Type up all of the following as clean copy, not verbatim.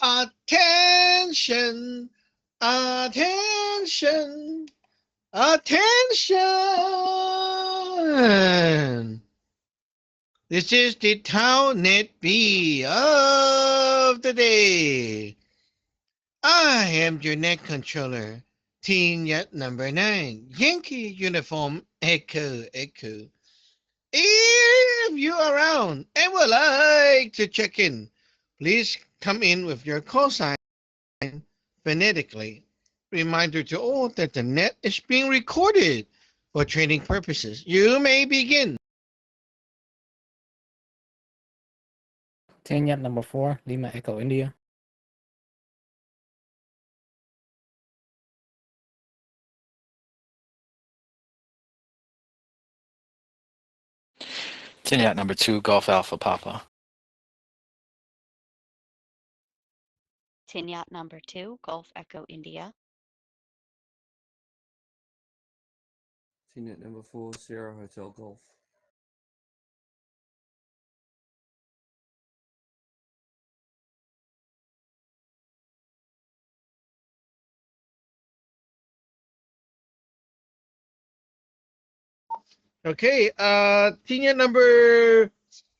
Attention, attention, attention. This is the Town Net B of the day. I am your net controller, Teen Yet number 9, Yankee Uniform Echo Echo. If you're around and would like to check in, please come in with your call sign phonetically. Reminder to all that the net is being recorded for training purposes. You may begin. Tanya number 4, Lima Echo India. Tiniat number 2, Golf Alpha Papa. Tin Yacht number 2, Golf Echo India. Tnet number 4, Sierra Hotel Golf. Okay, Tina number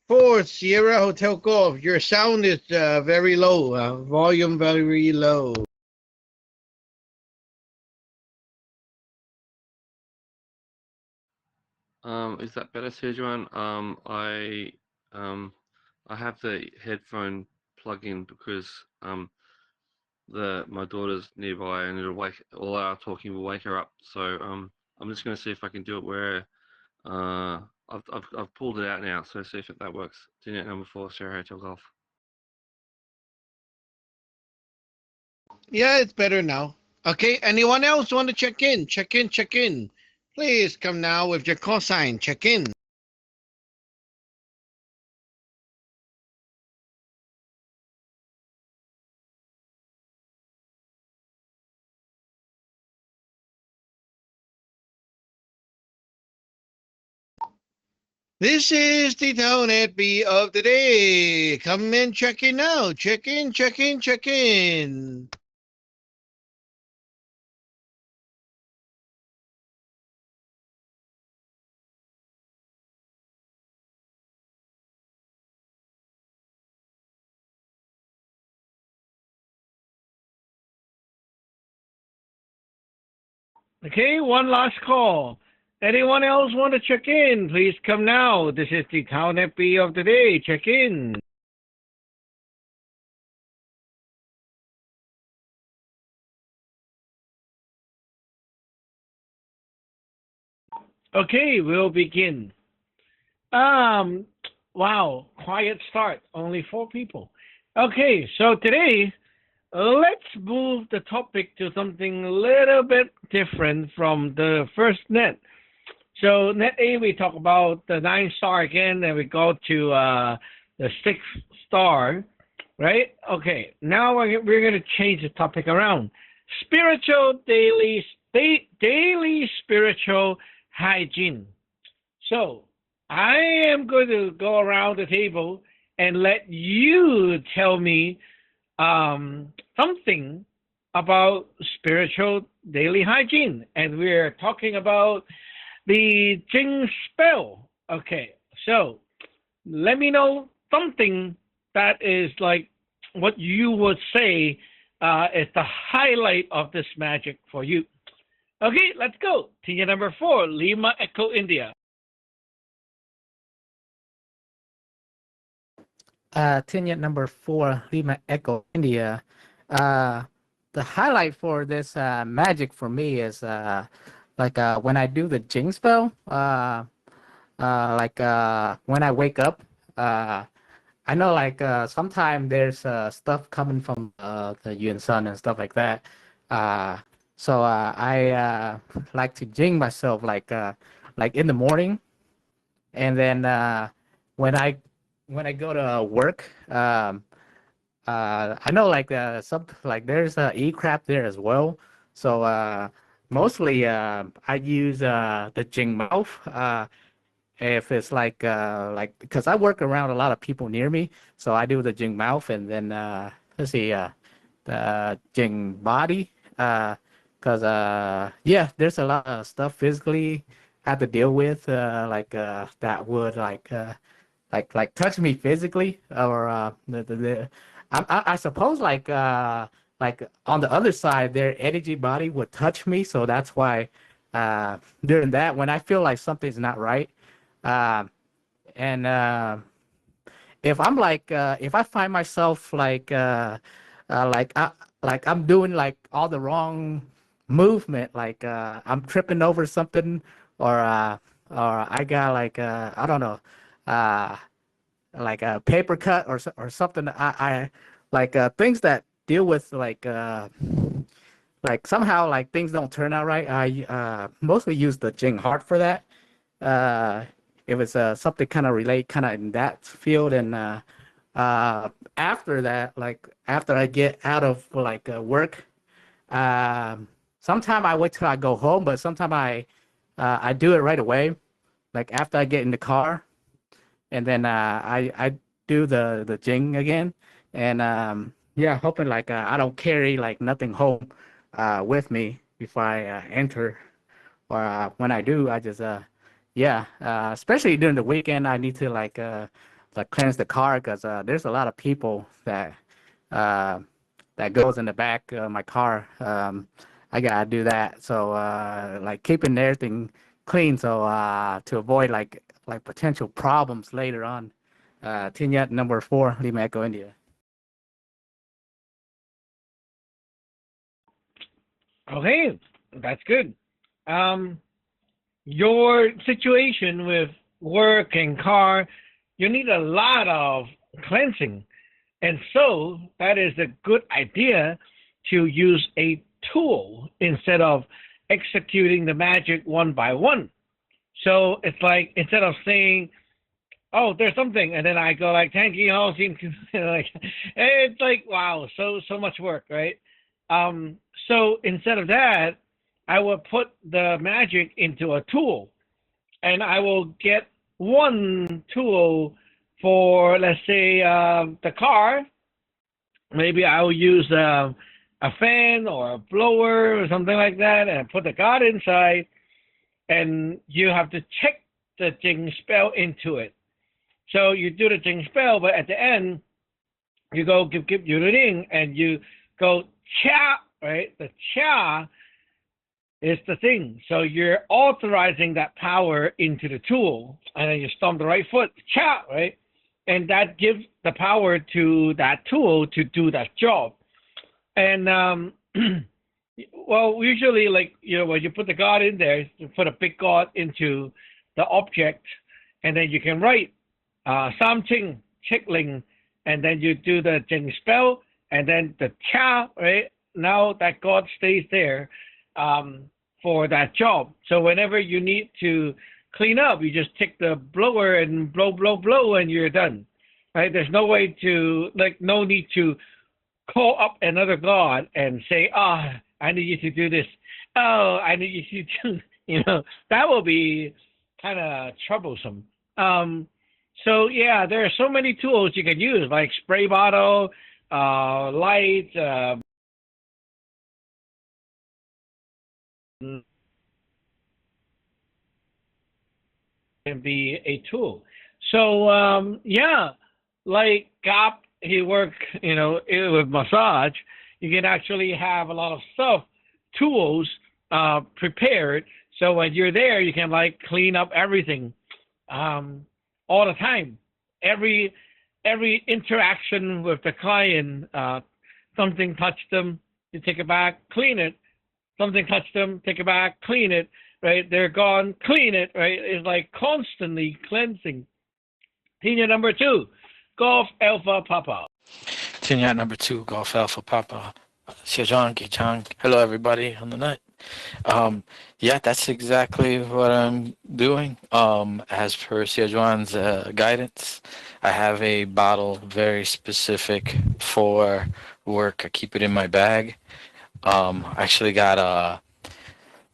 4, Sierra Hotel Golf. Your sound is very low, volume very low. Is that better, Sejuan? I have the headphone plug in because my daughter's nearby and it'll wake all our talking will wake her up. So I'm just going to see if I can do it where I've pulled it out now. So see if that works. Tnet number 4, Sierra Hotel Golf. Yeah, it's better now. Okay, anyone else want to check in? Check in, check in. Please come now with your call sign. Check in. This is the Town at B of the day. Come in, check in now. Check in, check in, check in. Okay, one last call. Anyone else want to check in? Please come now. This is the Town FB of the day. Check in. Okay, we'll begin. Wow, quiet start. Only 4 people. Okay, so today, let's move the topic to something a little bit different from the first net. So net A, we talk about the 9-star again, and we go to the 6-star, right? Okay, now we're going to change the topic around. Daily spiritual hygiene. So I am going to go around the table and let you tell me something about spiritual daily hygiene. And we're talking about the Jing spell. Okay, so let me know something that is like what you would say is the highlight of this magic for you. Okay, let's go. Tina number 4, Lima Echo India. Tanya number 4, Lima Echo India. The highlight for this magic for me is when I do the Jing spell, when I wake up, I know sometimes there's stuff coming from the Yuan Sun and stuff like that. So I like to Jing myself like in the morning, and then when I go to work, I know there's e-crap there as well. So mostly I use the Jing mouth. If it's because I work around a lot of people near me, so I do the Jing mouth, and then let's see, the Jing body, because yeah, there's a lot of stuff physically I have to deal with, that would like touch me physically, or I suppose like on the other side, their energy body would touch me, so that's why during that, when I feel like something's not right, and if I'm if I find myself like like I'm doing like all the wrong movement, like I'm tripping over something, or I got I don't know, uh like a paper cut, or something. I like things that deal with like somehow like things don't turn out right. I mostly use the Jing Heart for that. Uh, if it's something kind of relate kind of in that field, and after that, like after I get out of work, sometime I wait till I go home, but sometime I do it right away, like after I get in the car, and then I do the Jing again, and yeah, hoping like I don't carry like nothing home with me before I enter, or when I do, I just yeah, especially during the weekend, I need to like cleanse the car, because there's a lot of people uh, that goes in the back of my car. I gotta do that, so like keeping everything clean, so to avoid like potential problems later on. Tinyat number 4, Lima Echo India. Okay, that's good. Your situation with work and car, you need a lot of cleansing. And so that is a good idea to use a tool instead of executing the magic one by one. So it's like, instead of saying, oh, there's something, and then I go like, thank you, like, it's like, wow, so much work, right? So instead of that, I will put the magic into a tool, and I will get one tool for, let's say, the car. Maybe I will use a fan or a blower or something like that, and put the card inside, and you have to check the Jing spell into it. So you do the Jing spell, but at the end, you go give you the ring, and you go cha, right? The cha is the thing. So you're authorizing that power into the tool, and then you stomp the right foot, cha, right? And that gives the power to that tool to do that job. And well, usually, like, when you put the god in there, you put a big god into the object, and then you can write Sam Ching, Chikling, and then you do the Jing spell, and then the cha, right? Now that god stays there for that job. So whenever you need to clean up, you just take the blower and blow, and you're done, right? There's no way to, no need to call up another god and say, I need you to do this. Oh, I need you to do, that will be kind of troublesome. So yeah, there are so many tools you can use, like spray bottle, light, can be a tool. So yeah, like Gap, he work, with massage. You can actually have a lot of stuff, tools prepared. So when you're there, you can like clean up everything all the time. Every interaction with the client, something touched them, you take it back, clean it. Something touched them, take it back, clean it, right? They're gone, clean it, right? It's like constantly cleansing. Senior number 2, Golf Alpha Papa. Tinyat number 2, Golf Alpha Papa. Xiaozhan, Gichang. Hello, everybody on the night. Yeah, that's exactly what I'm doing. As per Xiaozhan's guidance, I have a bottle very specific for work. I keep it in my bag. I actually got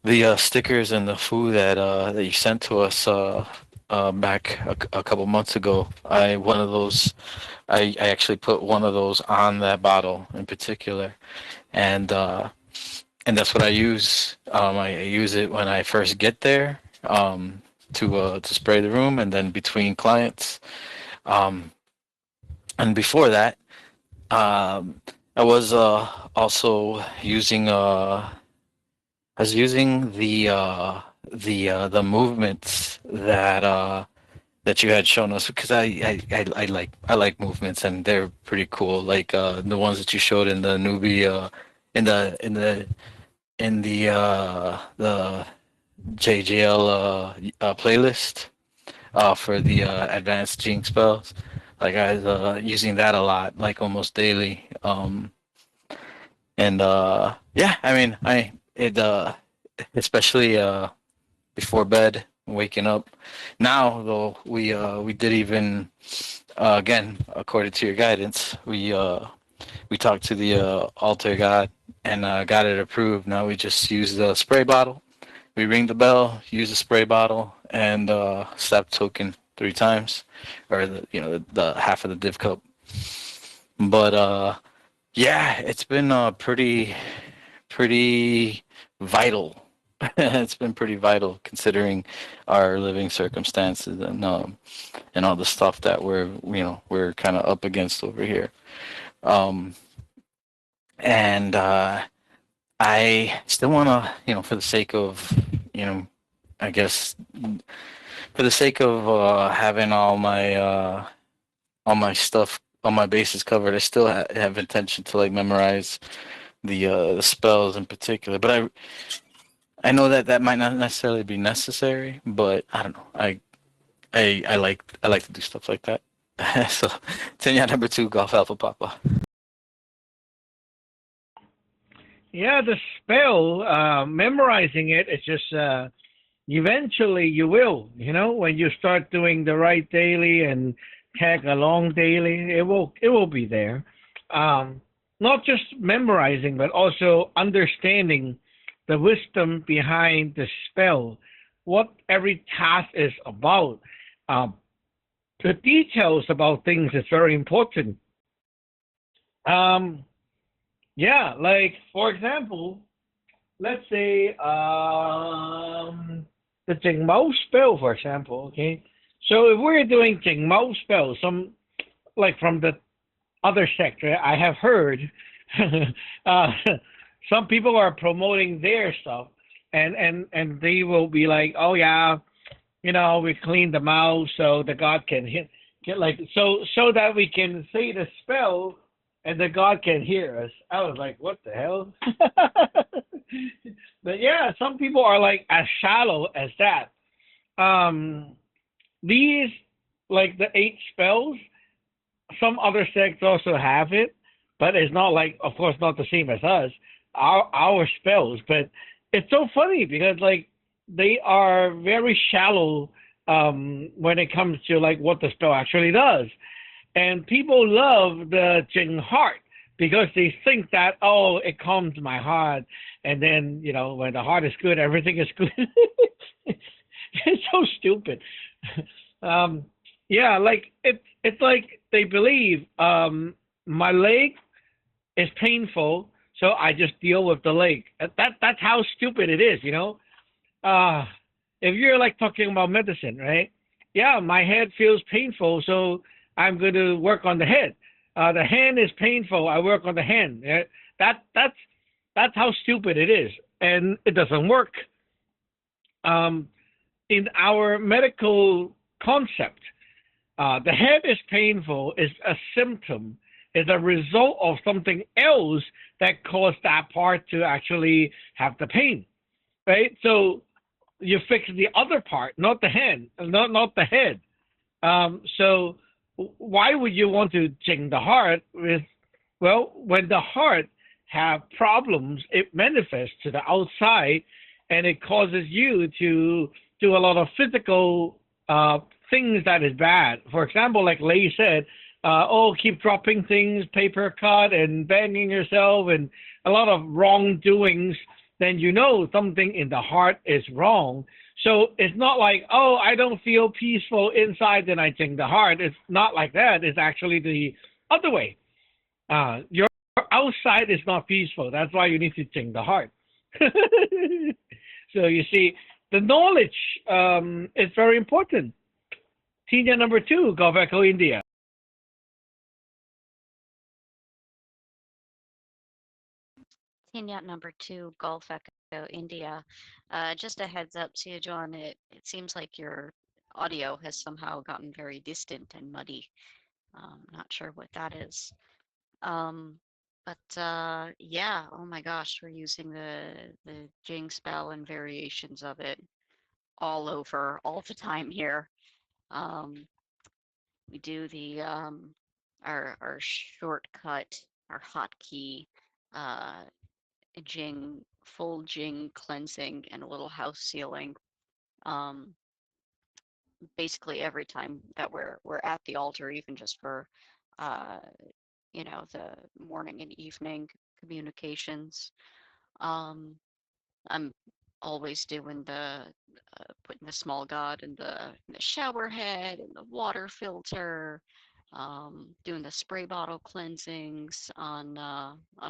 the stickers and the food that you sent to us back a couple months ago. I actually put one of those on that bottle in particular, and that's what I use. I use it when I first get there, to spray the room, and then between clients. And before that, I was also using the movements that you had shown us, because I like movements, and they're pretty cool. Like the ones that you showed in the newbie the JJL playlist for the advanced Jing spells. Like I was using that a lot, like almost daily. And yeah, I mean, especially before bed, waking up. Now though, we did even again, according to your guidance, we talked to the altar god and got it approved. Now we just use the spray bottle. We ring the bell, use the spray bottle, and slap token 3 times, or the half of the div cup. But yeah, it's been pretty vital. It's been pretty vital considering our living circumstances and all the stuff that we're kind of up against over here. And I still want to, for the sake of, I guess, for the sake of having all my stuff, all my bases covered, I still have intention to like memorize the spells in particular. But I know that might not necessarily be necessary, but I don't know. I like to do stuff like that. So, Tenya number 2, Golf Alpha Papa. Yeah, the spell, memorizing it, it's just eventually you will, when you start doing the right daily and tag along daily, it will be there. Not just memorizing, but also understanding the wisdom behind the spell, what every task is about. The details about things is very important. Yeah, like for example, let's say the Jingmao spell, for example. Okay, so if we're doing Jingmao spell, like from the other sector, I have heard some people are promoting their stuff, and they will be like, oh yeah, we clean them out so the god can get like so that we can say the spell and the god can hear us. I was like, what the hell? But yeah, some people are like as shallow as that. These, like the 8 spells, some other sects also have it, but it's not like, of course, not the same as us, our spells. But it's so funny because like they are very shallow when it comes to like what the spell actually does. And people love the Jing heart because they think that, oh, it calms my heart. And then, when the heart is good, everything is good. It's so stupid. Yeah, like it's like they believe my leg is painful, so I just deal with the leg. That's how stupid it is, If you're like talking about medicine, right? Yeah, my head feels painful, so I'm going to work on the head. The hand is painful, I work on the hand. That's how stupid it is, and it doesn't work. In our medical concept, the head is painful is a symptom, is a result of something else that caused that part to actually have the pain, right? So you fix the other part, not the hand, not the head. So why would you want to jing the heart with? Well, when the heart have problems, it manifests to the outside, and it causes you to do a lot of physical things that is bad. For example, like Lei said, keep dropping things, paper cut, and banging yourself, and a lot of wrongdoings. Then something in the heart is wrong. So it's not like, oh, I don't feel peaceful inside, then I jing the heart. It's not like that. It's actually the other way. Your outside is not peaceful. That's why you need to jing the heart. So you see, the knowledge is very important. Tina number 2, Gulf Echo India. Team Yacht number 2, Gulf Echo India. Just a heads up to you, John, it seems like your audio has somehow gotten very distant and muddy. Not sure what that is. But yeah, oh my gosh, we're using the Jing spell and variations of it all over all the time here. We do the our shortcut, our hotkey, uh, Jing, full Jing cleansing and a little house sealing. Um, Basically every time that we're at the altar, even just for uh, you know, the morning and evening communications. Um, I'm always doing the putting the small god in the shower head and the water filter, doing the spray bottle cleansings on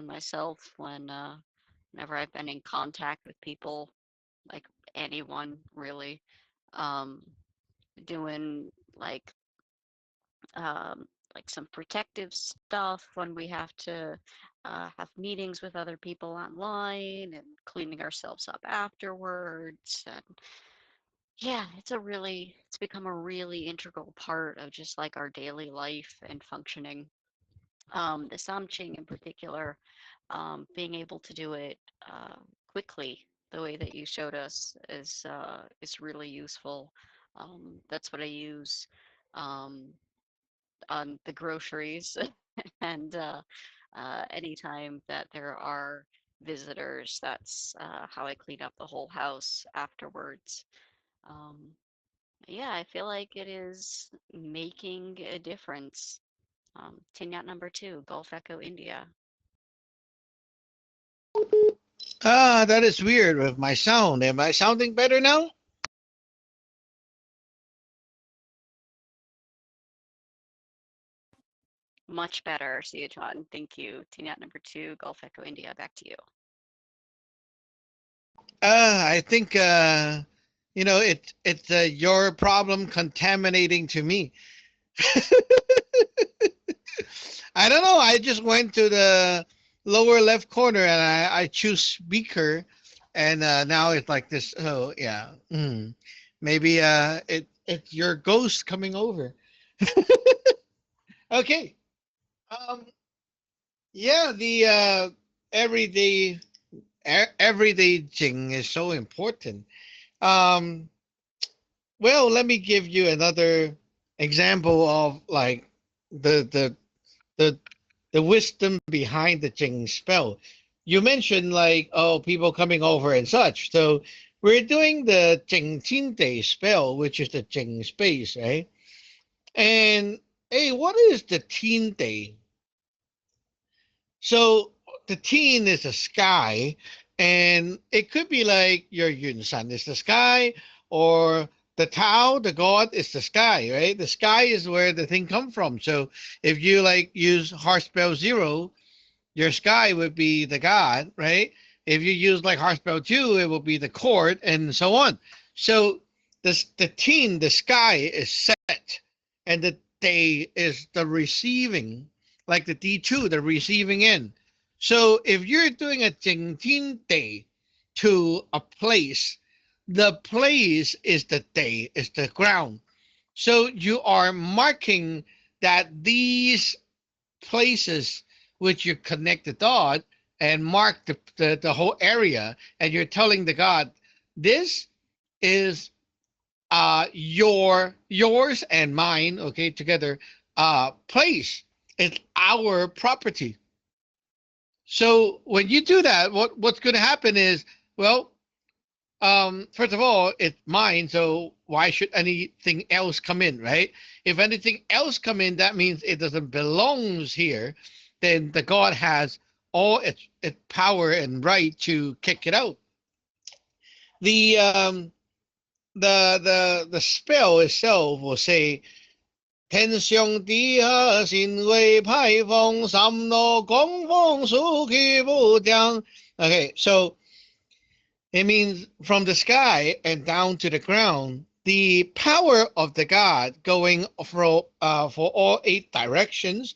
myself whenever I've been in contact with people, like anyone really, um, doing um, like some protective stuff when we have to have meetings with other people online and cleaning ourselves up afterwards. And yeah, it's become a really integral part of just like our daily life and functioning. The Samching in particular, being able to do it quickly the way that you showed us is really useful. That's what I use. Um, on the groceries and anytime that there are visitors, that's how I clean up the whole house afterwards. Um, yeah, I feel like it is making a difference. Tinyat number 2, Gulf Echo India. That is weird with my sound. Am I sounding better now? Much better. See you, John. Thank you. Tinyat number 2, Gulf Echo India. Back to you. I think you know it's your problem contaminating to me. I don't know. I just went to the lower left corner and I choose speaker, and now it's like this. Oh yeah, maybe it's your ghost coming over. Okay. Um. Yeah. The everyday everyday thing is so important. Um. Well, let me give you another example of like the the the wisdom behind the Jing spell. You mentioned like, oh, people coming over and such. So we're doing the Jing Qin Day spell, which is the Jing space, right? And hey, what is the Teen Day? So the teen is the sky, and it could be like your Yun San is the sky, or the Tao, the God, is the sky, right? The sky is where the thing come from. So if you like use heart spell 0, your sky would be the God, right? If you use like heart spell 2, it will be the court, and so on. So the teen, the sky is set, and the day is the receiving, like the D2, the receiving end. So if you're doing a Jingtin day to a place, the place is the day, is the ground. So you are marking that these places which you connect the dot and mark the whole area, and you're telling the God, this is yours and mine, okay, together, place. It's our property. So when you do that, what's going to happen is, well, first of all, it's mine, so why should anything else come in, right? If anything else come in, that means it doesn't belongs here. Then the God has all its power and right to kick it out. The the spell itself will say 天上地下心为派风，三路供奉苏气不降. Okay, so it means from the sky and down to the ground, the power of the God going for all 8 directions,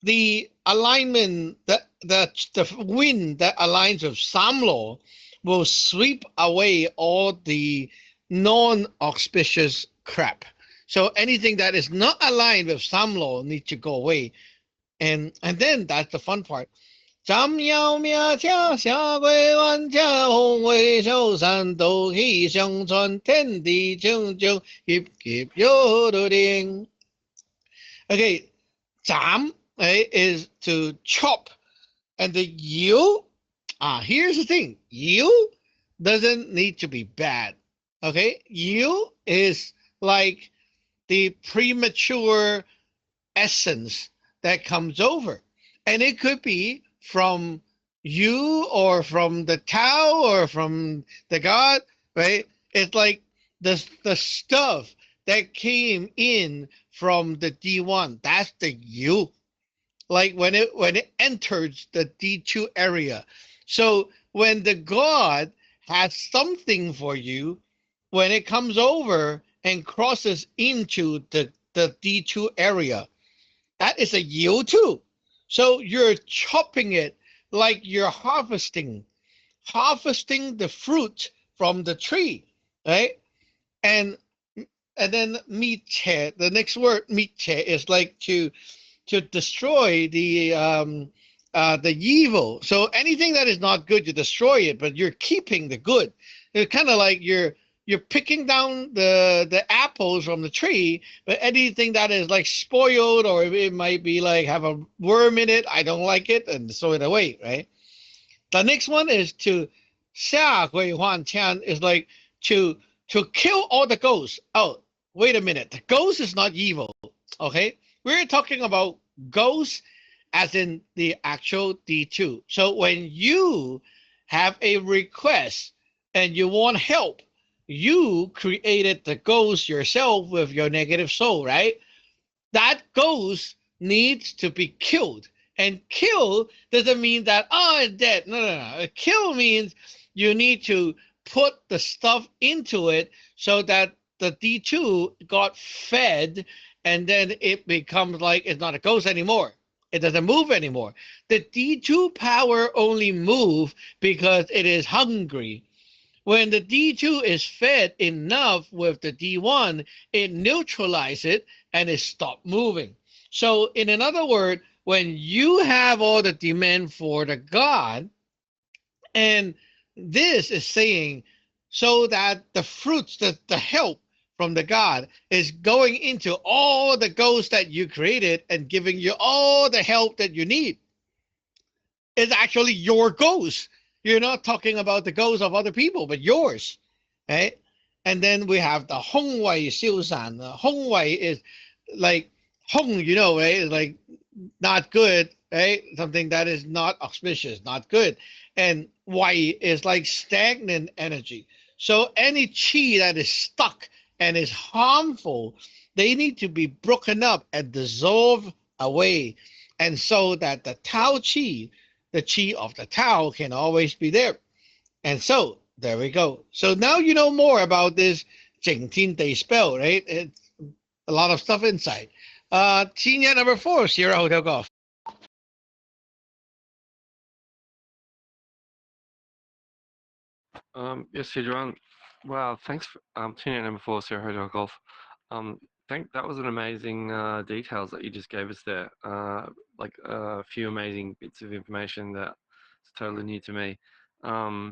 the alignment, the wind that aligns with Samlo will sweep away all the non-auspicious crap. So anything that is not aligned with Samlo needs to go away. And then that's the fun part. 斩妖灭家下鬼万家红卫修山斗气相传天地清净 keep your doing. Okay, 斩 is to chop, and the you, here's the thing, you doesn't need to be bad. Okay, you is like the premature essence that comes over, and it could be from you or from the Tao or from the God, right? It's like the stuff that came in from the D1. That's the you. Like when it enters the D2 area. So when the God has something for you, when it comes over and crosses into the D2 area, that is a yield too. So you're chopping it like you're harvesting the fruit from the tree, right? And then mitche, the next word mitche is like to destroy the evil. So anything that is not good, you destroy it, but you're keeping the good. It's kind of like you're picking down the apples from the tree, but anything that is like spoiled or it might be like have a worm in it, I don't like it, and throw it away, right? The next one is to 下鬼换枪 is like to kill all the ghosts. Oh, wait a minute. The ghost is not evil. Okay? We're talking about ghosts as in the actual D2. So when you have a request and you want help, you created the ghost yourself with your negative soul, right? That ghost needs to be killed. And kill doesn't mean that, it's dead. No. Kill means you need to put the stuff into it so that the D2 got fed, and then it becomes like it's not a ghost anymore. It doesn't move anymore. The D2 power only move because it is hungry. When the D2 is fed enough with the D1, it neutralizes it and it stopped moving. So in another word, when you have all the demand for the God, and this is saying so that the fruits, the help from the God is going into all the ghosts that you created and giving you all the help that you need. It's actually your ghost. You're not talking about the ghosts of other people, but yours, right? And then we have the Hong Wei Xiu San. Hong Wei is like Hong, right? It's like not good, right? Something that is not auspicious, not good. And Wei is like stagnant energy. So any chi that is stuck and is harmful, they need to be broken up and dissolved away. And so that the Tao Chi, the Chi of the Tao, can always be there. And so there we go. So now you know more about this Jingtin Day spell, right? It's a lot of stuff inside. Senior number 4, Sierra Hotel Golf. Yes, Sidran. Wow, thanks for tuning in number 4, Sierra Hotel Golf. That was an amazing details that you just gave us there. Like a few amazing bits of information that's totally new to me. I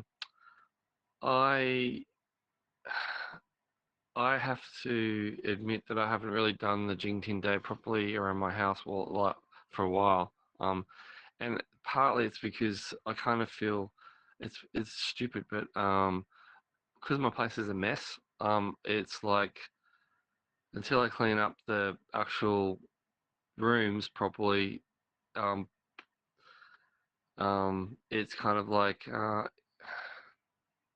have to admit that I haven't really done the Jingtin Day properly around my house for a while. And partly it's because I kind of feel it's stupid, but because my place is a mess, it's like until I clean up the actual rooms properly, it's kind of like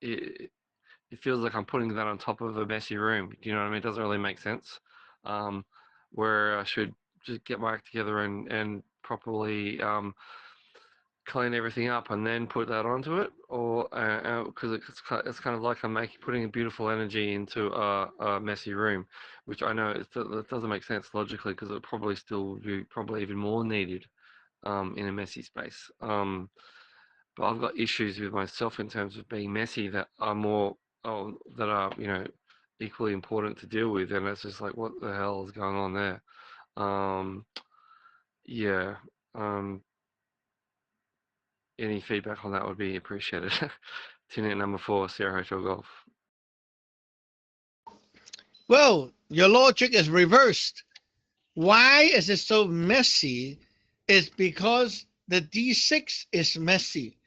it's it feels like I'm putting that on top of a messy room. Do you know what I mean? It doesn't really make sense. Where I should just get my act together and properly clean everything up and then put that onto it, or because it's kind of like I'm putting a beautiful energy into a messy room, which I know it doesn't make sense logically, because it probably still be probably even more needed in a messy space. But I've got issues with myself in terms of being messy that are more that are equally important to deal with, and it's just like, what the hell is going on there? Yeah. Any feedback on that would be appreciated. Tune in number 4, Sierra Hotel Golf. Well, your logic is reversed. Why is it so messy? It's because the D6 is messy,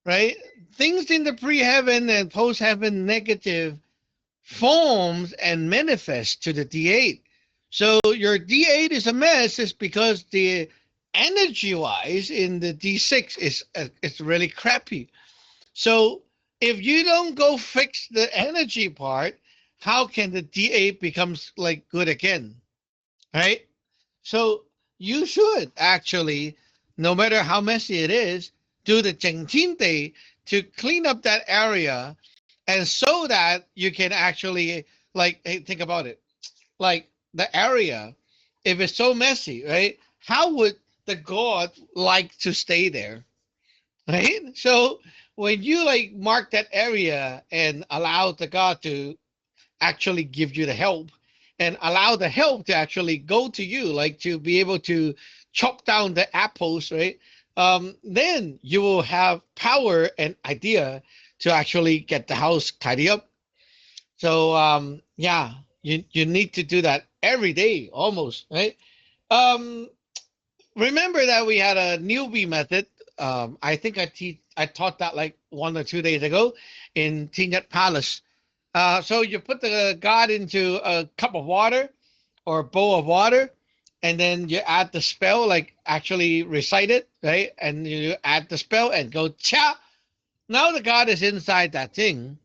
right? Things in the pre-heaven and post-heaven negative forms and manifest to the D8. So your D8 is a mess is because the energy-wise in the D6 is it's really crappy. So if you don't go fix the energy part, how can the D8 becomes like good again, right? So you should actually, no matter how messy it is, do the Jingqin Day to clean up that area, and so that you can actually like, hey, think about it, like the area, if it's so messy, right? How would the god like to stay there, right? So when you like mark that area and allow the god to actually give you the help, and allow the help to actually go to you, like to be able to chop down the apples, right? Then you will have power and idea to actually get the house tidy up. So yeah, you need to do that every day almost, right? Um, Remember that we had a newbie method. I think I taught that like 1 or 2 days ago in Tinyat Palace. So you put the god into a cup of water or a bowl of water, and then you add the spell, like actually recite it, right? And you add the spell and go cha. Now the god is inside that thing,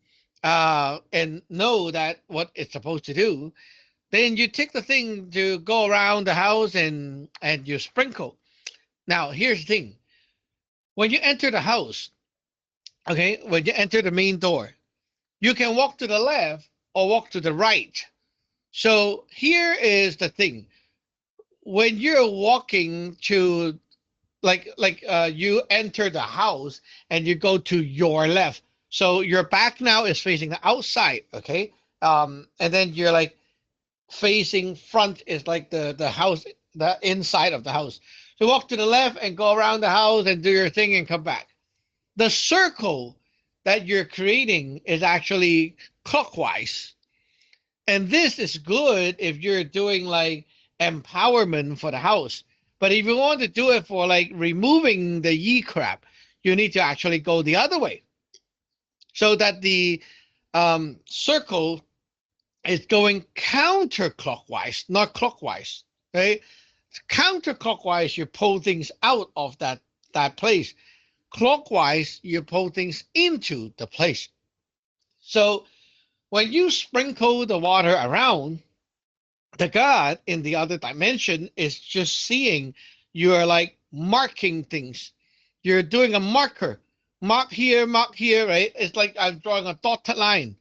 and know that what it's supposed to do. Then you take the thing to go around the house and you sprinkle. Now here's the thing: when you enter the house, okay, when you enter the main door, you can walk to the left or walk to the right. So here is the thing: when you're walking to you enter the house and you go to your left, so your back now is facing the outside, okay, and then you're like facing front is like the house, the inside of the house. So walk to the left and go around the house and do your thing and come back. The circle that you're creating is actually clockwise. And this is good if you're doing like empowerment for the house. But if you want to do it for like removing the yi crap, you need to actually go the other way, so that the circle is going counterclockwise, not clockwise, right? Counterclockwise, you pull things out of that place. Clockwise, you pull things into the place. So when you sprinkle the water around, the god in the other dimension is just seeing you're like marking things. You're doing a marker. Mark here, right? It's like I'm drawing a dotted line.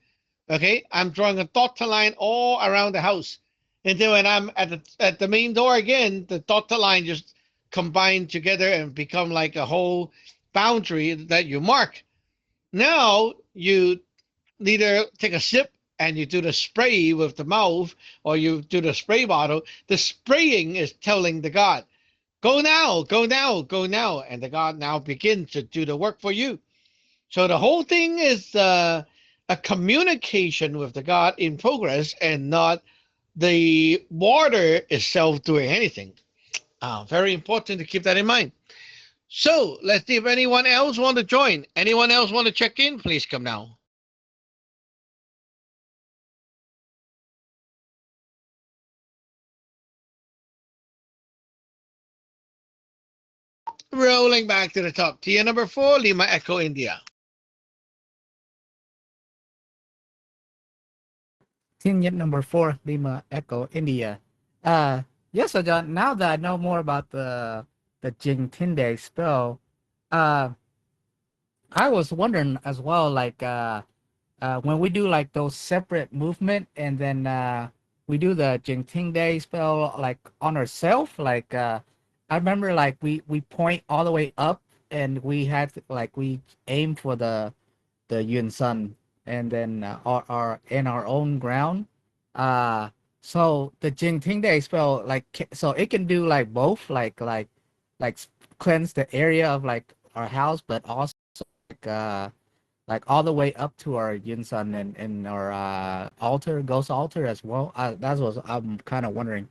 Okay, I'm drawing a dotted line all around the house. And then when I'm at the main door again, the dotted line just combine together and become like a whole boundary that you mark. Now you either take a sip and you do the spray with the mouth, or you do the spray bottle. The spraying is telling the god, go now, go now, go now. And the god now begins to do the work for you. So the whole thing is a communication with the god in progress, and not the water itself doing anything. Very important to keep that in mind. So let's see if anyone else want to join. Anyone else want to check in? Please come now. Rolling back to the top. Tier number 4, Lima Echo India. Teen Yet number 4, Lima Echo, India. Yes, so John, now that I know more about the Jing Tinde spell, uh, I was wondering as well, like when we do like those separate movement and then we do the Jing Tinde spell like on ourselves, like I remember like we point all the way up and we had like we aim for the Yun Sun and then our in our own ground. Uh, so the Jing Ting Day spell like so it can do like both like cleanse the area of like our house, but also like all the way up to our Yun Sun and our altar, ghost altar as well. That's what I'm kind of wondering.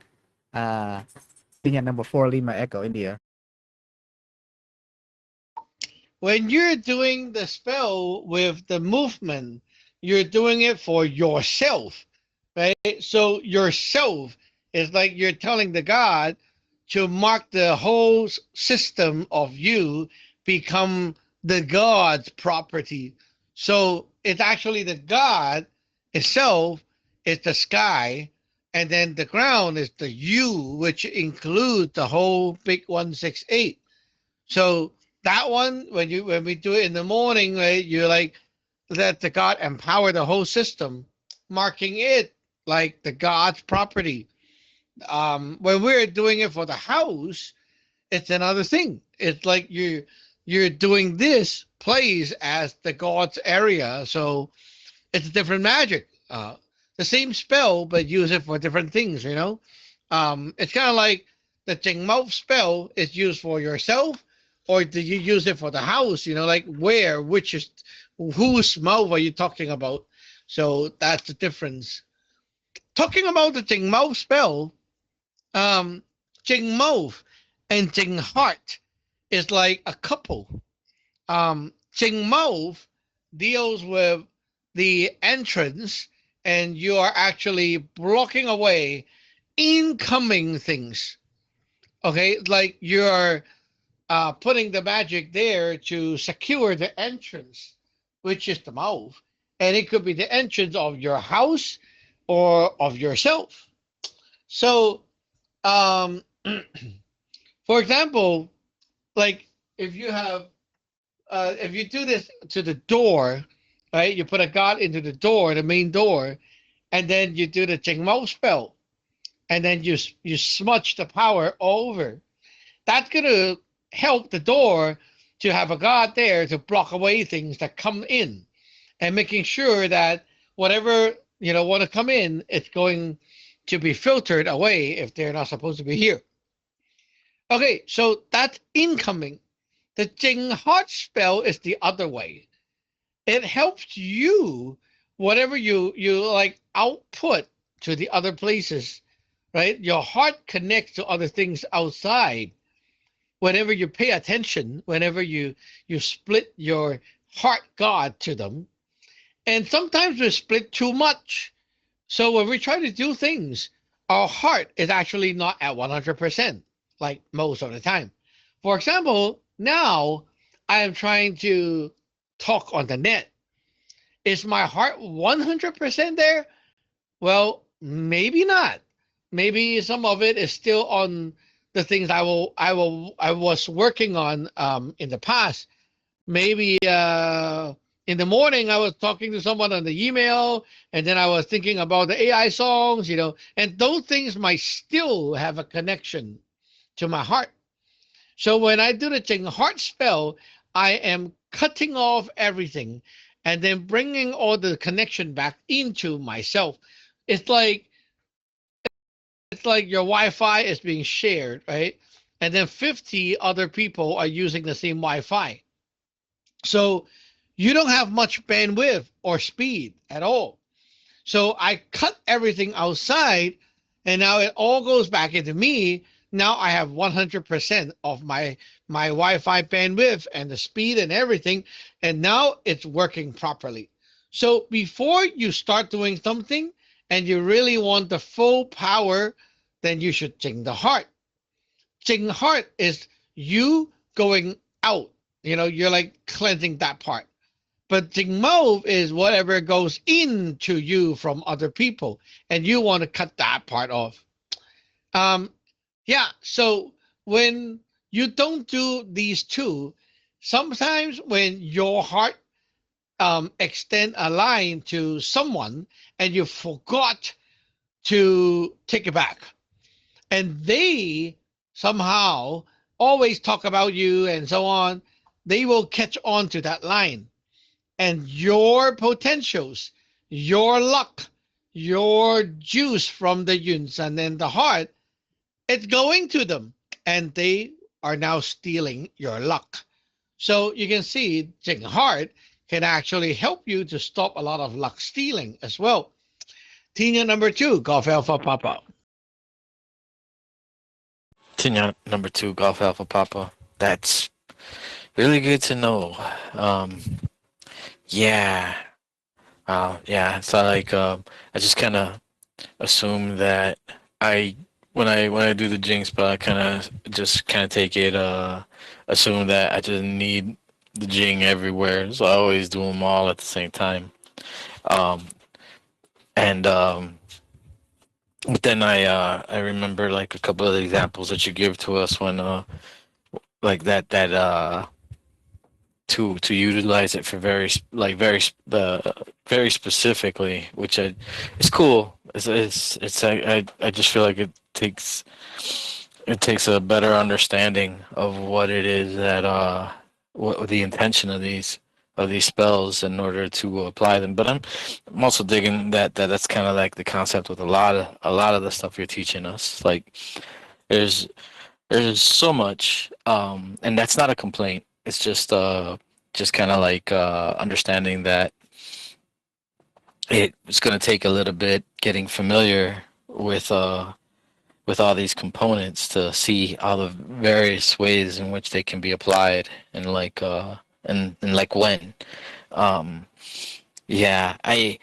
Being at number 4, Lima Echo, India. When you're doing the spell with the movement, you're doing it for yourself, right? So yourself is like you're telling the God to mark the whole system of you become the God's property. So it's actually the God itself is the sky, and then the ground is the you, which includes the whole big 168. So that one, when we do it in the morning, right, you like let the God empower the whole system, marking it like the God's property. When we're doing it for the house, it's another thing. It's like you're doing this place as the God's area, so it's a different magic. The same spell, but use it for different things. It's kind of like the Jingmou spell is used for yourself, or do you use it for the house? Like where, which is whose mouth are you talking about? So that's the difference. Talking about the Jingmou spell, Jingmou and Jingheart is like a couple. Jingmou deals with the entrance, and you are actually blocking away incoming things. Okay, like you're putting the magic there to secure the entrance, which is the mouth. And it could be the entrance of your house or of yourself. So, for example, like if you have, if you do this to the door, right? You put a God into the door, the main door, and then you do the Jingmou spell, and then you smudge the power over. That's gonna help the door to have a God there to block away things that come in, and making sure that whatever want to come in, it's going to be filtered away if they're not supposed to be here. Okay, so that's incoming. The Jingheart spell is the other way. It helps you, whatever you like output to the other places, right? Your heart connects to other things outside. Whenever you pay attention, whenever you split your heart God to them, and sometimes we split too much. So when we try to do things, our heart is actually not at 100%, like most of the time. For example, now I am trying to talk on the net. Is my heart 100% there? Well, maybe not. Maybe some of it is still on the things I was working on in the past. Maybe in the morning I was talking to someone on the email, and then I was thinking about the AI songs, and those things might still have a connection to my heart. So when I do the Jingheart spell, I am cutting off everything and then bringing all the connection back into myself. It's like your Wi-Fi is being shared, right? And then 50 other people are using the same Wi-Fi. So you don't have much bandwidth or speed at all. So I cut everything outside, and now it all goes back into me. Now I have 100% of my Wi-Fi bandwidth and the speed and everything, and now it's working properly. So before you start doing something and you really want the full power, then you should Jing the heart. Jingheart is you going out. You're like cleansing that part. But Jingmo is whatever goes into you from other people, and you want to cut that part off. Um, yeah. So when you don't do these two, sometimes when your heart extend a line to someone and you forgot to take it back, and they somehow always talk about you and so on, they will catch on to that line, and your potentials, your luck, your juice from the yunsan and the heart, it's going to them, and they are now stealing your luck. So you can see Jing Heart can actually help you to stop a lot of luck stealing as well. Tina number 2, Golf Alpha Papa. Tinya number 2, Golf Alpha Papa. That's really good to know. Yeah. Yeah. So like, I just kind of assume that I when I do the jinx, but I kind of take it, assume that I just need the jing everywhere, so I always do them all at the same time. Um, and But then I remember like a couple of the examples that you give to us when like that to utilize it for very specifically, which it's cool. I just feel like it takes a better understanding of what it is that what the intention of these spells in order to apply them. But I'm also digging that's kind of like the concept with a lot of the stuff you're teaching us. Like there's so much, and that's not a complaint. It's just kind of like understanding that it's going to take a little bit getting familiar with all these components to see all the various ways in which they can be applied, and like when. Um, yeah, I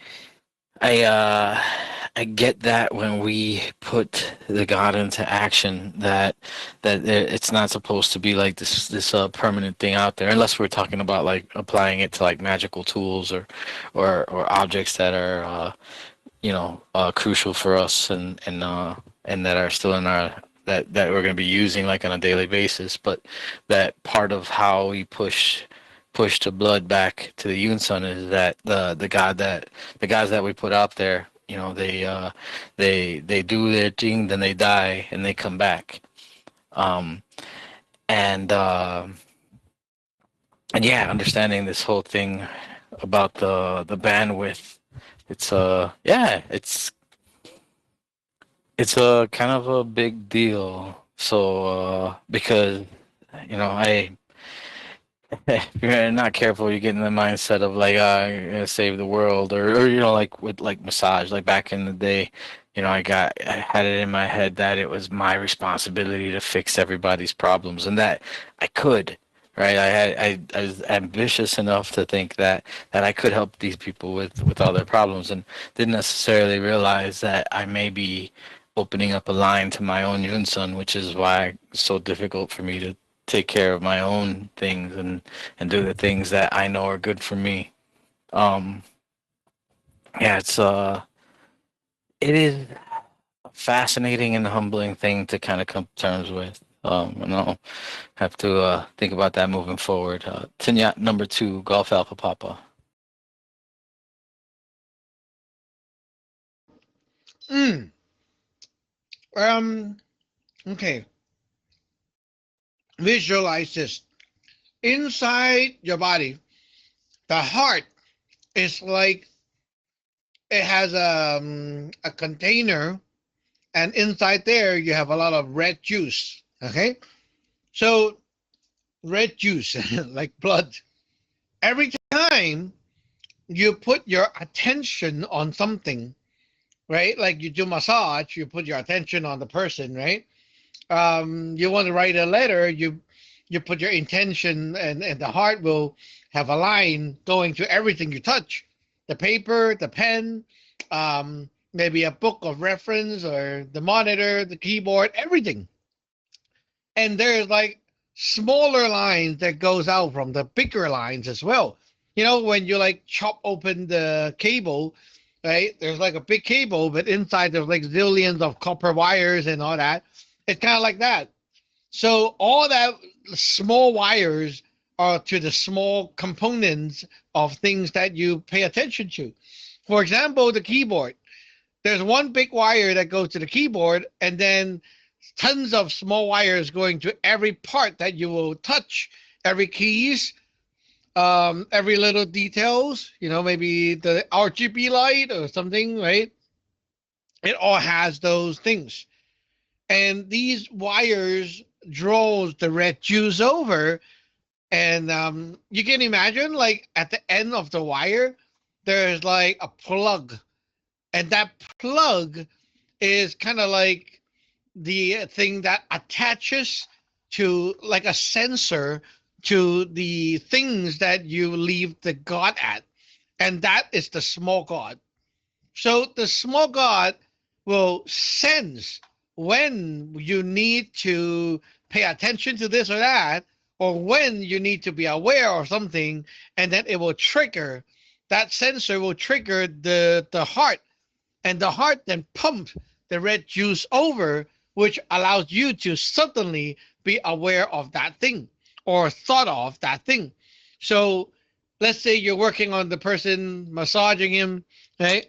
I get that when we put the God into action, it's not supposed to be like this permanent thing out there, unless we're talking about like applying it to like magical tools or objects that are crucial for us, and that are still in our that we're going to be using like on a daily basis. But that part of how we push the blood back to the Yunsun is that the guys that we put out there, they do their thing, then they die and they come back. um and and yeah, understanding this whole thing about the bandwidth, it's yeah, it's a kind of a big deal. So because I if you're not careful, you get in the mindset of like, you're gonna save the world, or like with like massage, like back in the day, I had it in my head that it was my responsibility to fix everybody's problems, and that I could, right? I was ambitious enough to think that I could help these people with all their problems, and didn't necessarily realize that I may be opening up a line to my own Yunsun, which is why it's so difficult for me to take care of my own things and do the things that I know are good for me. Um, yeah, it is a fascinating and humbling thing to kind of come to terms with. And I'll have to think about that moving forward. Tinyat number 2, Golf Alpha Papa. Mm. Okay. Visualize this. Inside your body, the heart is like it has a container, and inside there you have a lot of red juice. Okay, so red juice like blood. Every time you put your attention on something, right? Like you do massage, you put your attention on the person, right? You want to write a letter, you put your intention, and the heart will have a line going to everything you touch, the paper, the pen, maybe a book of reference, or the monitor, the keyboard, everything. And there's like smaller lines that goes out from the bigger lines as well. You know, when you like chop open the cable, right? There's like a big cable, but inside there's like zillions of copper wires and all that. It's kind of like that. So all that small wires are to the small components of things that you pay attention to. For example, the keyboard. There's one big wire that goes to the keyboard, and then tons of small wires going to every part that you will touch, every keys, every little details. You know, maybe the RGB light or something, right? It all has those things, and these wires draws the red juice over, and you can imagine like at the end of the wire there's like a plug, and that plug is kind of like the thing that attaches to like a sensor to the things that you leave the god at, and that is the small god. So the small god will sense when you need to pay attention to this or that, or when you need to be aware of something, and then it will trigger, that sensor will trigger the heart, and the heart then pumps the red juice over, which allows you to suddenly be aware of that thing or thought of that thing. So let's say you're working on the person, massaging him, right?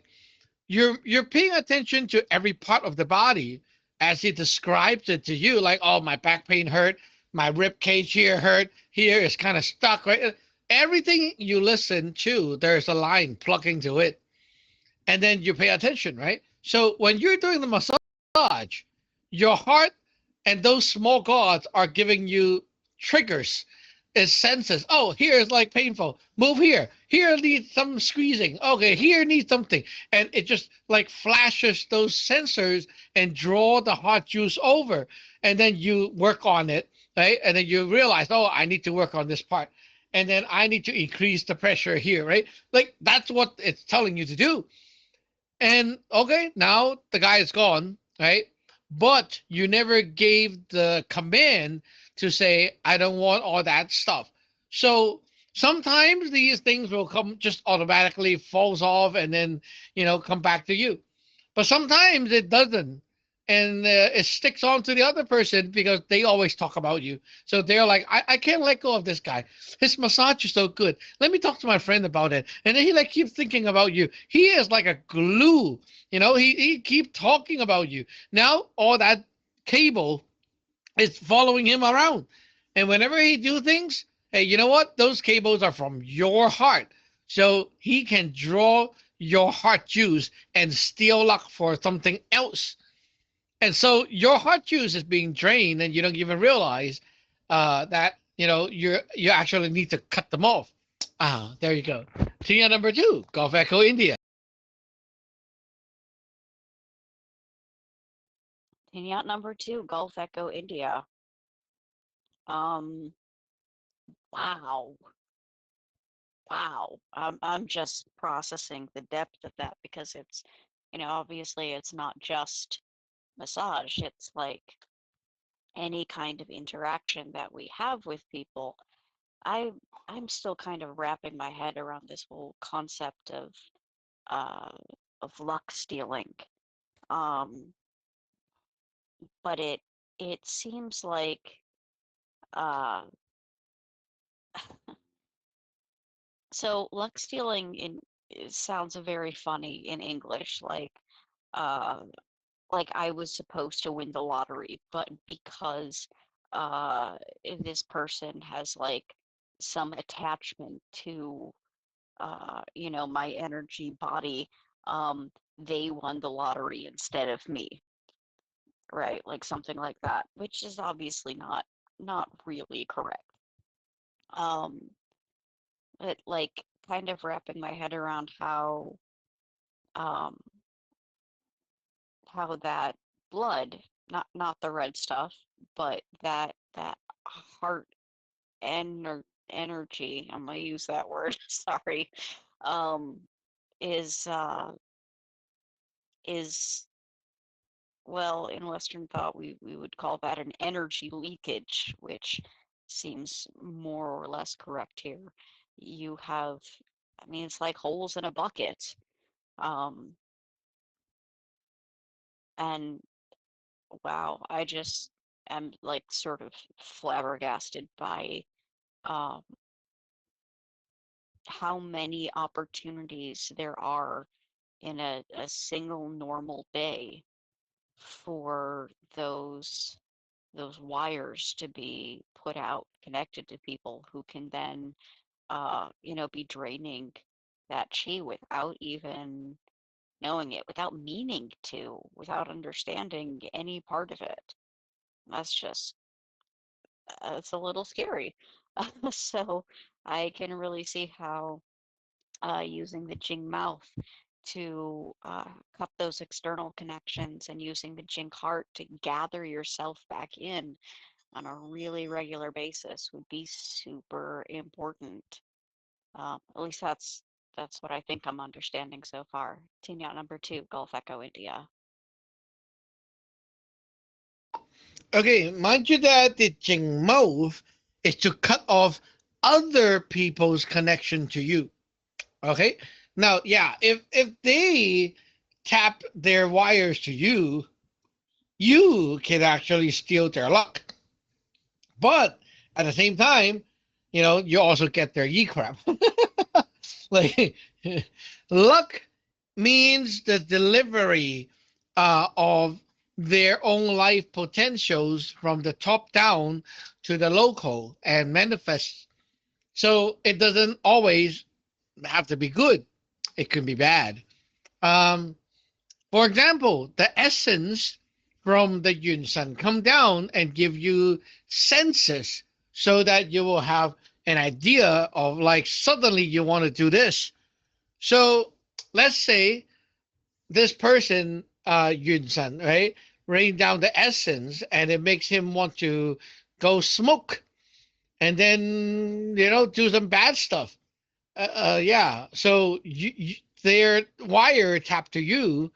You're paying attention to every part of the body as he describes it to you, like, oh, my back pain hurt, my rib cage here hurt, here is kind of stuck, right? Everything you listen to, there's a line plugging to it, and then you pay attention, right? So when you're doing the massage, your heart and those small gods are giving you triggers. It senses, oh, here is like painful. Move here. Here needs some squeezing. Okay, here needs something. And it just like flashes those sensors and draw the hot juice over. And then you work on it, right? And then you realize, oh, I need to work on this part. And then I need to increase the pressure here, right? Like that's what it's telling you to do. And okay, now the guy is gone, right? But you never gave the command to say, I don't want all that stuff. So sometimes these things will come just automatically falls off and then, come back to you. But sometimes it doesn't. And it sticks on to the other person because they always talk about you. So they're like, I can't let go of this guy. His massage is so good. Let me talk to my friend about it. And then he like keeps thinking about you. He is like a glue. He keep talking about you. Now all that cable is following him around. And whenever he do things, hey, you know what? Those cables are from your heart. So he can draw your heart juice and steal luck for something else. And so your heart juice is being drained, and you don't even realize that you actually need to cut them off. Ah, there you go. Tia number two, Gulf Echo India. Yacht number two, Gulf Echo India. Um, wow, wow. I'm just processing the depth of that because it's, obviously it's not just massage. It's like any kind of interaction that we have with people. I I'm still kind of wrapping my head around this whole concept uh of luck stealing. Um, but it seems like uh so luck stealing it sounds very funny in English, uh like I was supposed to win the lottery, but because uh this person has like some attachment to my energy body, they won the lottery instead of me, right? Like something like that, which is obviously not really correct. Um, but like kind of wrapping my head around um how that blood, not the red stuff, but that heart energy, I'm gonna use that word, sorry, um, is is well, in Western thought, we would call that an energy leakage, which seems more or less correct here. you have, I mean, it's like holes in a bucket. Um, and wow, I just am like sort of flabbergasted by um, how many opportunities there are in a single normal day for those wires to be put out connected to people who can then be draining that chi without even knowing it, without meaning to, without understanding any part of it. That's just it's a little scary. So I can really see how using the Jing mouth to cut those external connections and using the Jing heart to gather yourself back in on a really regular basis would be super important. At least that's what I think I'm understanding so far. Team yacht number 2, Gulf Echo India. Okay, mind you that the Jing mouth is to cut off other people's connection to you. Okay. Now, yeah, if they tap their wires to you, you can actually steal their luck. But at the same time, you also get their ye crap. Like luck means the delivery of their own life potentials from the top down to the local and manifest. So it doesn't always have to be good. It can be bad. Um, for example, the essence from the Yun Sun come down and give you senses so that you will have an idea of like suddenly you want to do this. So let's say this person, Yun Sun, right, rain down the essence and it makes him want to go smoke and then, do some bad stuff. Yeah. So their wire tapped to you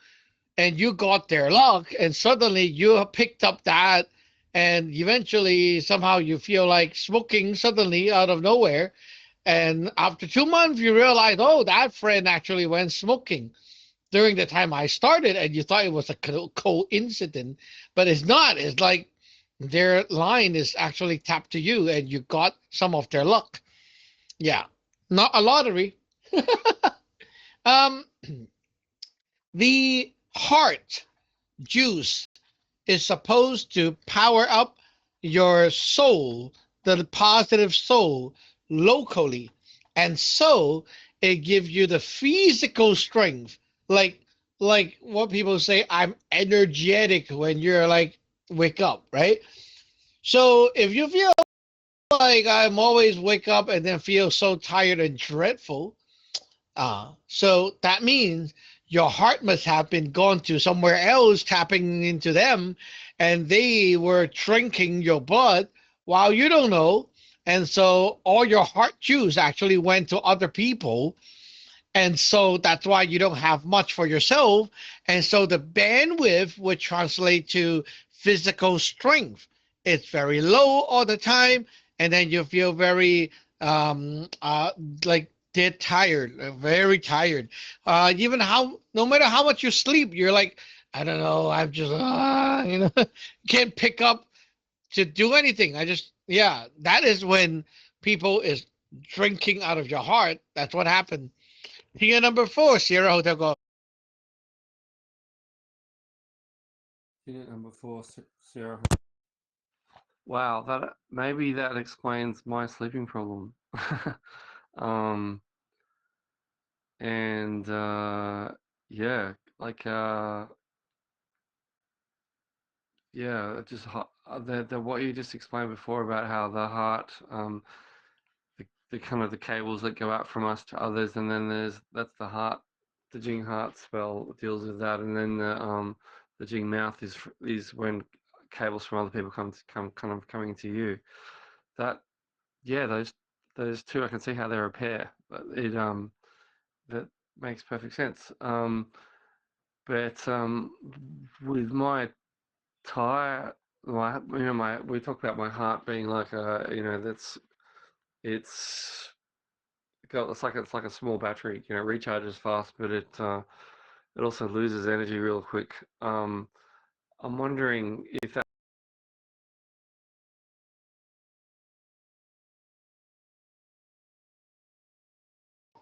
and you got their luck and suddenly you picked up that and eventually somehow you feel like smoking suddenly out of nowhere and after 2 months you realize, oh, that friend actually went smoking during the time I started and you thought it was a coincidence, but it's not. It's like their line is actually tapped to you and you got some of their luck. Yeah, not a lottery. um the heart juice is supposed to power up your soul, the positive soul, locally. And so it gives you the physical strength. Like like what people say, I'm energetic when you're like wake up, right? So if you feel like I'm always wake up and then feel so tired and dreadful, so that means your heart must have been gone to somewhere else, tapping into them, and they were drinking your blood while you don't know. And so all your heart juice actually went to other people. And so that's why you don't have much for yourself. And so the bandwidth would translate to physical strength. It's very low all the time. And then you feel very like dead tired, very tired. Even no matter how much you sleep, you're like, I don't know, I'm just, can't pick up to do anything. Yeah, that is when people is drinking out of your heart. That's what happened. Tier number 4, Sierra Hotel Golf. Unit number 4, Sierra. Wow, maybe that explains my sleeping problem. um, and yeah, like yeah, just the what you just explained before about how the heart, the kind of the cables that go out from us to others, and then that's the heart, the Jing heart spell deals with that, and then the Jing mouth is when cables from other people come kind of coming to you. That yeah, those two, I can see how they're a pair. That makes perfect sense. But with my tie, we talk about my heart being like that's it's it's like a small battery. You know, it recharges fast, but it also loses energy real quick. I'm wondering if that.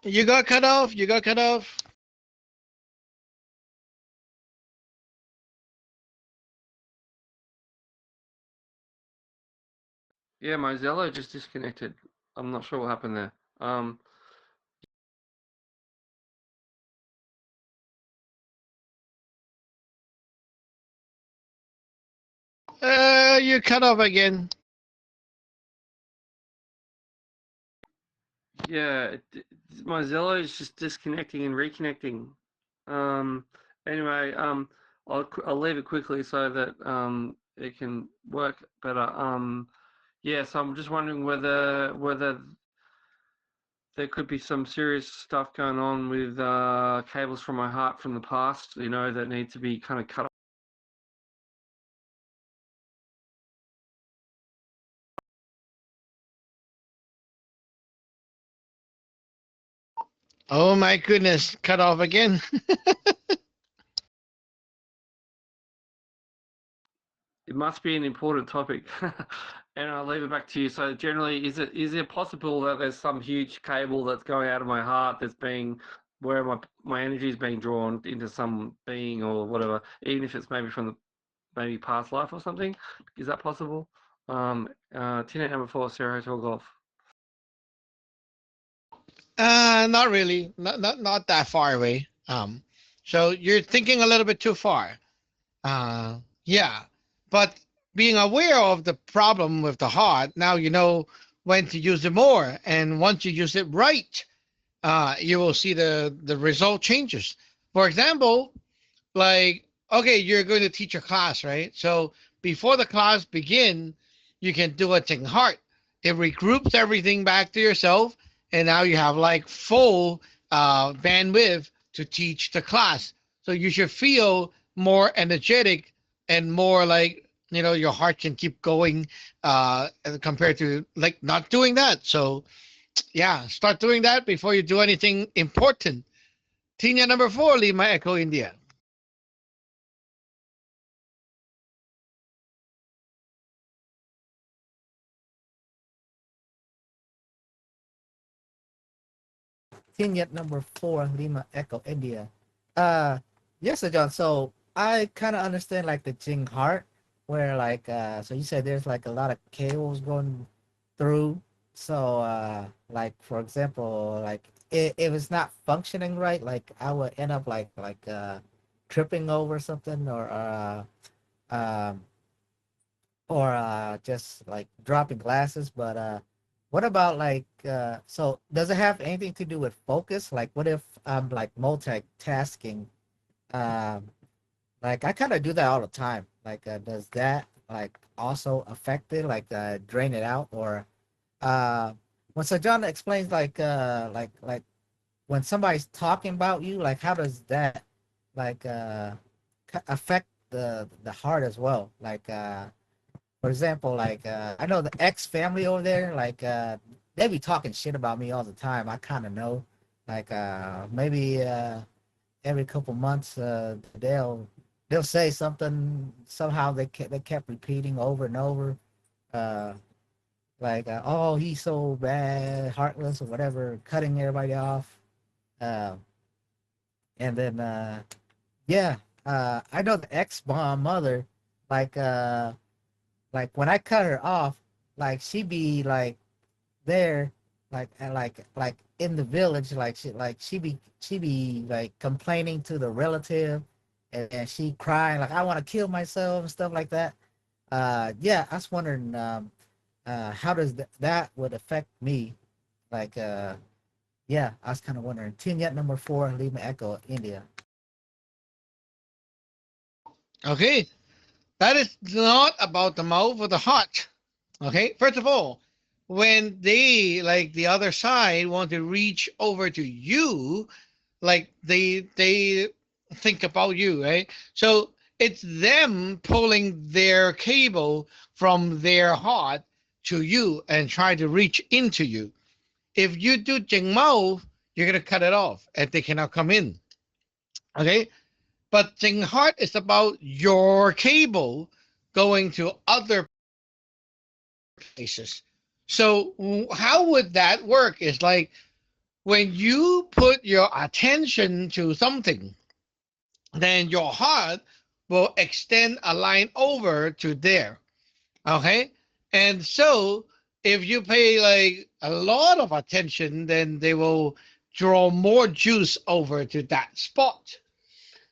You got cut off. You got cut off. Yeah, my Zello just disconnected. I'm not sure what happened there. You cut off again. Yeah, my Zello is just disconnecting and reconnecting. Um, anyway, I'll leave it quickly so that it can work better. Yeah, so I'm just wondering whether there could be some serious stuff going on with cables from my heart from the past, you know, that need to be kind of cut. Oh my goodness, cut off again. It must be an important topic, and I'll leave it back to you. So, generally, is it possible that there's some huge cable that's going out of my heart that's being where my energy is being drawn into some being or whatever, even if it's maybe from the maybe past life or something? Is that possible? Teammate number 4, Sierra Hotel Golf. Not really. Not that far away. So you're thinking a little bit too far. Yeah, but being aware of the problem with the heart, now you know when to use it more, and once you use it right, you will see the result changes. For example, like okay, you're going to teach a class, right? So before the class begin, you can do a Ting Heart. It regroups everything back to yourself, and now you have like full bandwidth to teach the class. So you should feel more energetic and more like your heart can keep going compared to like not doing that. So yeah, start doing that before you do anything important. Tina number 4, Lima Echo India. Team number 4, Lima Echo India. Uh, yes, Sir John. So I kind of understand like the Jing Heart, where like so you said there's like a lot of cables going through. So like for example, like if it's not functioning right, like I would end up like tripping over something um or just like dropping glasses. But what about like so does it have anything to do with focus? Like what if I'm like multitasking? Um like I kind of do that all the time. Like does that like also affect it, like drain it out? Or uh when Sir John explains like when somebody's talking about you, like how does that like affect the heart as well? Like for example, like I know the X family over there, like they be talking shit about me all the time. I kind of know, like maybe every couple months they'll say something. Somehow they kept repeating over and over, uh, like oh he's so bad, heartless or whatever, cutting everybody off. Uh, and then yeah, I know the X bomb mother, like like when I cut her off, like she be like there, like and like in the village, like she be like complaining to the relative, and she crying like I want to kill myself and stuff like that. Yeah, I was wondering how does that would affect me? Like yeah, I was kind of wondering. Team yet number 4, Lima Echo, India. Okay, that is not about the mouth or the heart. Okay, first of all, when they like the other side want to reach over to you, like they think about you, right? So it's them pulling their cable from their heart to you and try to reach into you. If you do Jing Mao, you're gonna cut it off, and they cannot come in. Okay, but Jing Heart is about your cable going to other places. So how would that work? Is like when you put your attention to something, then your heart will extend a line over to there. Okay. And so if you pay like a lot of attention, then they will draw more juice over to that spot.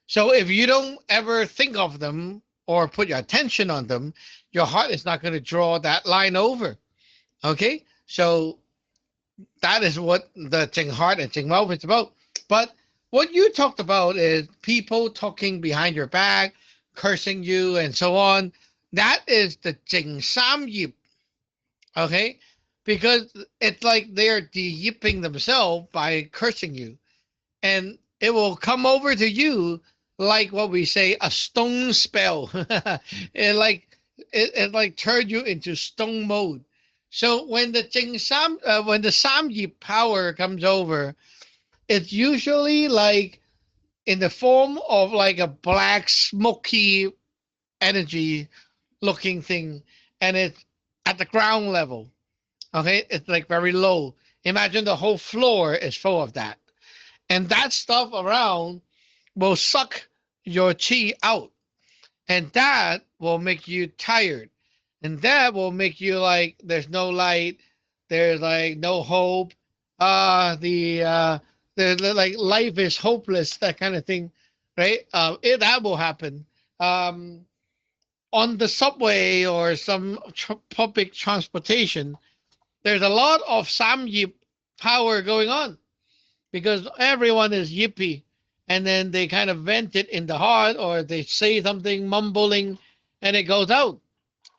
So if you don't ever think of them or put your attention on them, your heart is not going to draw that line over. Okay. So that is what the Jing Heart and Jing Mouth is about. But what you talked about is people talking behind your back, cursing you, and so on. That is the Jing Sam Yip. Okay? Because it's like they're de-yipping themselves by cursing you. And it will come over to you like what we say, a stone spell. it like turned you into stone mode. So when the when the Samyi power comes over, it's usually like in the form of like a black smoky energy looking thing, and it's at the ground level. Okay, it's like very low. Imagine the whole floor is full of that, and that stuff around will suck your chi out, and that will make you tired, and that will make you like there's no light, there's like no hope, the like life is hopeless, that kind of thing, right? That will happen on the subway or some public transportation. There's a lot of samyip power going on because everyone is yippy, and then they kind of vent it in the heart, or they say something mumbling, and it goes out,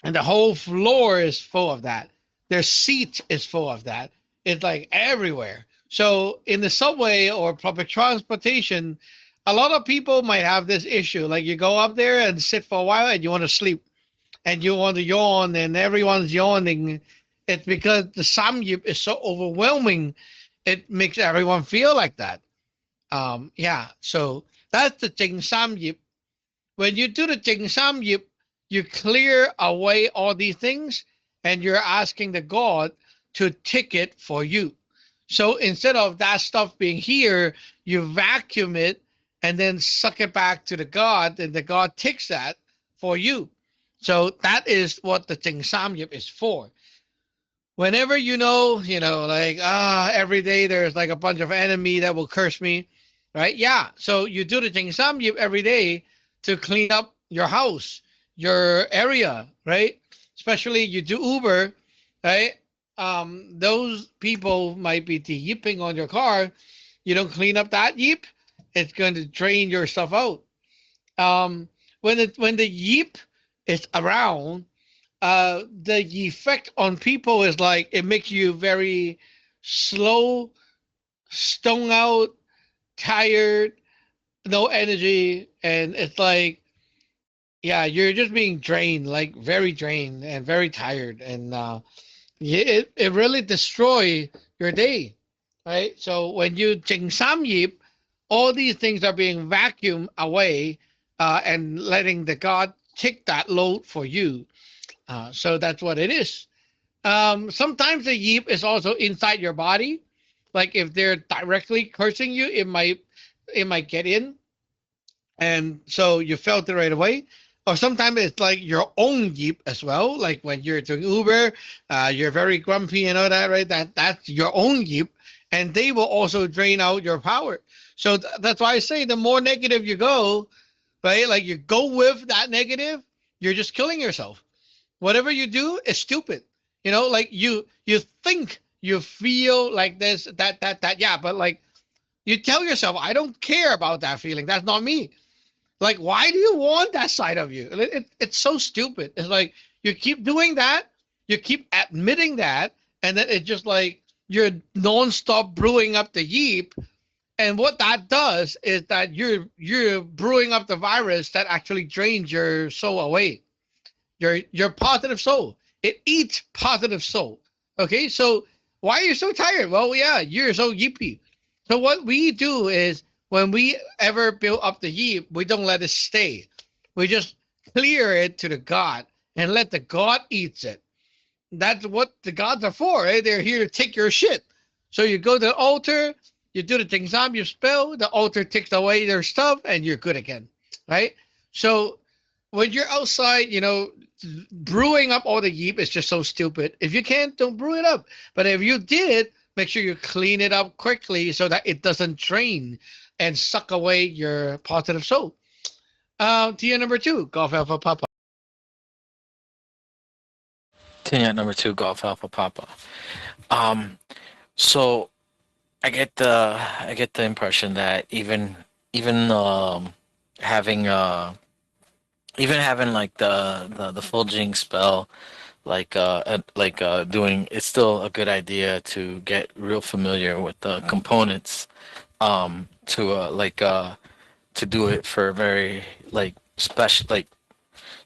and the whole floor is full of that. Their seat is full of that. It's like everywhere. So in the subway or public transportation, a lot of people might have this issue. Like you go up there and sit for a while and you want to sleep and you want to yawn and everyone's yawning. It's because the samyip is so overwhelming. It makes everyone feel like that. Yeah, so that's the Jing Samyip. When you do the Jing Samyip, you clear away all these things and you're asking the God to take it for you. So instead of that stuff being here, you vacuum it and then suck it back to the God, and the God takes that for you. So that is what the Jing Samyip is for. Whenever you know, like, every day there's like a bunch of enemy that will curse me, right? Yeah. So you do the Jing Samyip every day to clean up your house, your area, right? Especially you do Uber, right? Those people might be yipping on your car. You don't clean up that yip, it's going to drain your stuff out. When the yip is around, the effect on people is like it makes you very slow, stoned out, tired, no energy, and it's like, yeah, you're just being drained, like very drained and very tired, and it really destroy your day, right? So when you Jing Samyip, all these things are being vacuumed away, and letting the God take that load for you. So that's what it is. Sometimes the yip is also inside your body. Like if they're directly cursing you, it might get in, and so you felt it right away. Or sometimes it's like your own yip as well. Like when you're doing Uber, you're very grumpy and all that, right? That's your own yip, and they will also drain out your power. So that's why I say the more negative you go, right? Like you go with that negative, you're just killing yourself. Whatever you do is stupid. Like you think you feel like this, that, yeah, but like you tell yourself, I don't care about that feeling. That's not me. Like, why do you want that side of you? It's so stupid. It's like you keep doing that, you keep admitting that, and then it's just like you're nonstop brewing up the yip. And what that does is that you're brewing up the virus that actually drains your soul away. Your positive soul. It eats positive soul. Okay, so Why are you so tired? Well, yeah, you're so yippy. So what we do is when we ever build up the yip, we don't let it stay. We just clear it to the God and let the God eats it. That's what the gods are for, right? They're here to take your shit. So you go to the altar, you do the tingsam, you spell, the altar takes away their stuff, and you're good again, right? So when you're outside, brewing up all the yeep is just so stupid. If you can't, don't brew it up. But if you did, make sure you clean it up quickly so that it doesn't drain and suck away your positive soul. Tier number 2, Golf Alpha Papa. Team number 2, Golf Alpha Papa. So I get the impression that having like the full Jing spell, doing, it's still a good idea to get real familiar with the components, to do it for very like special, like,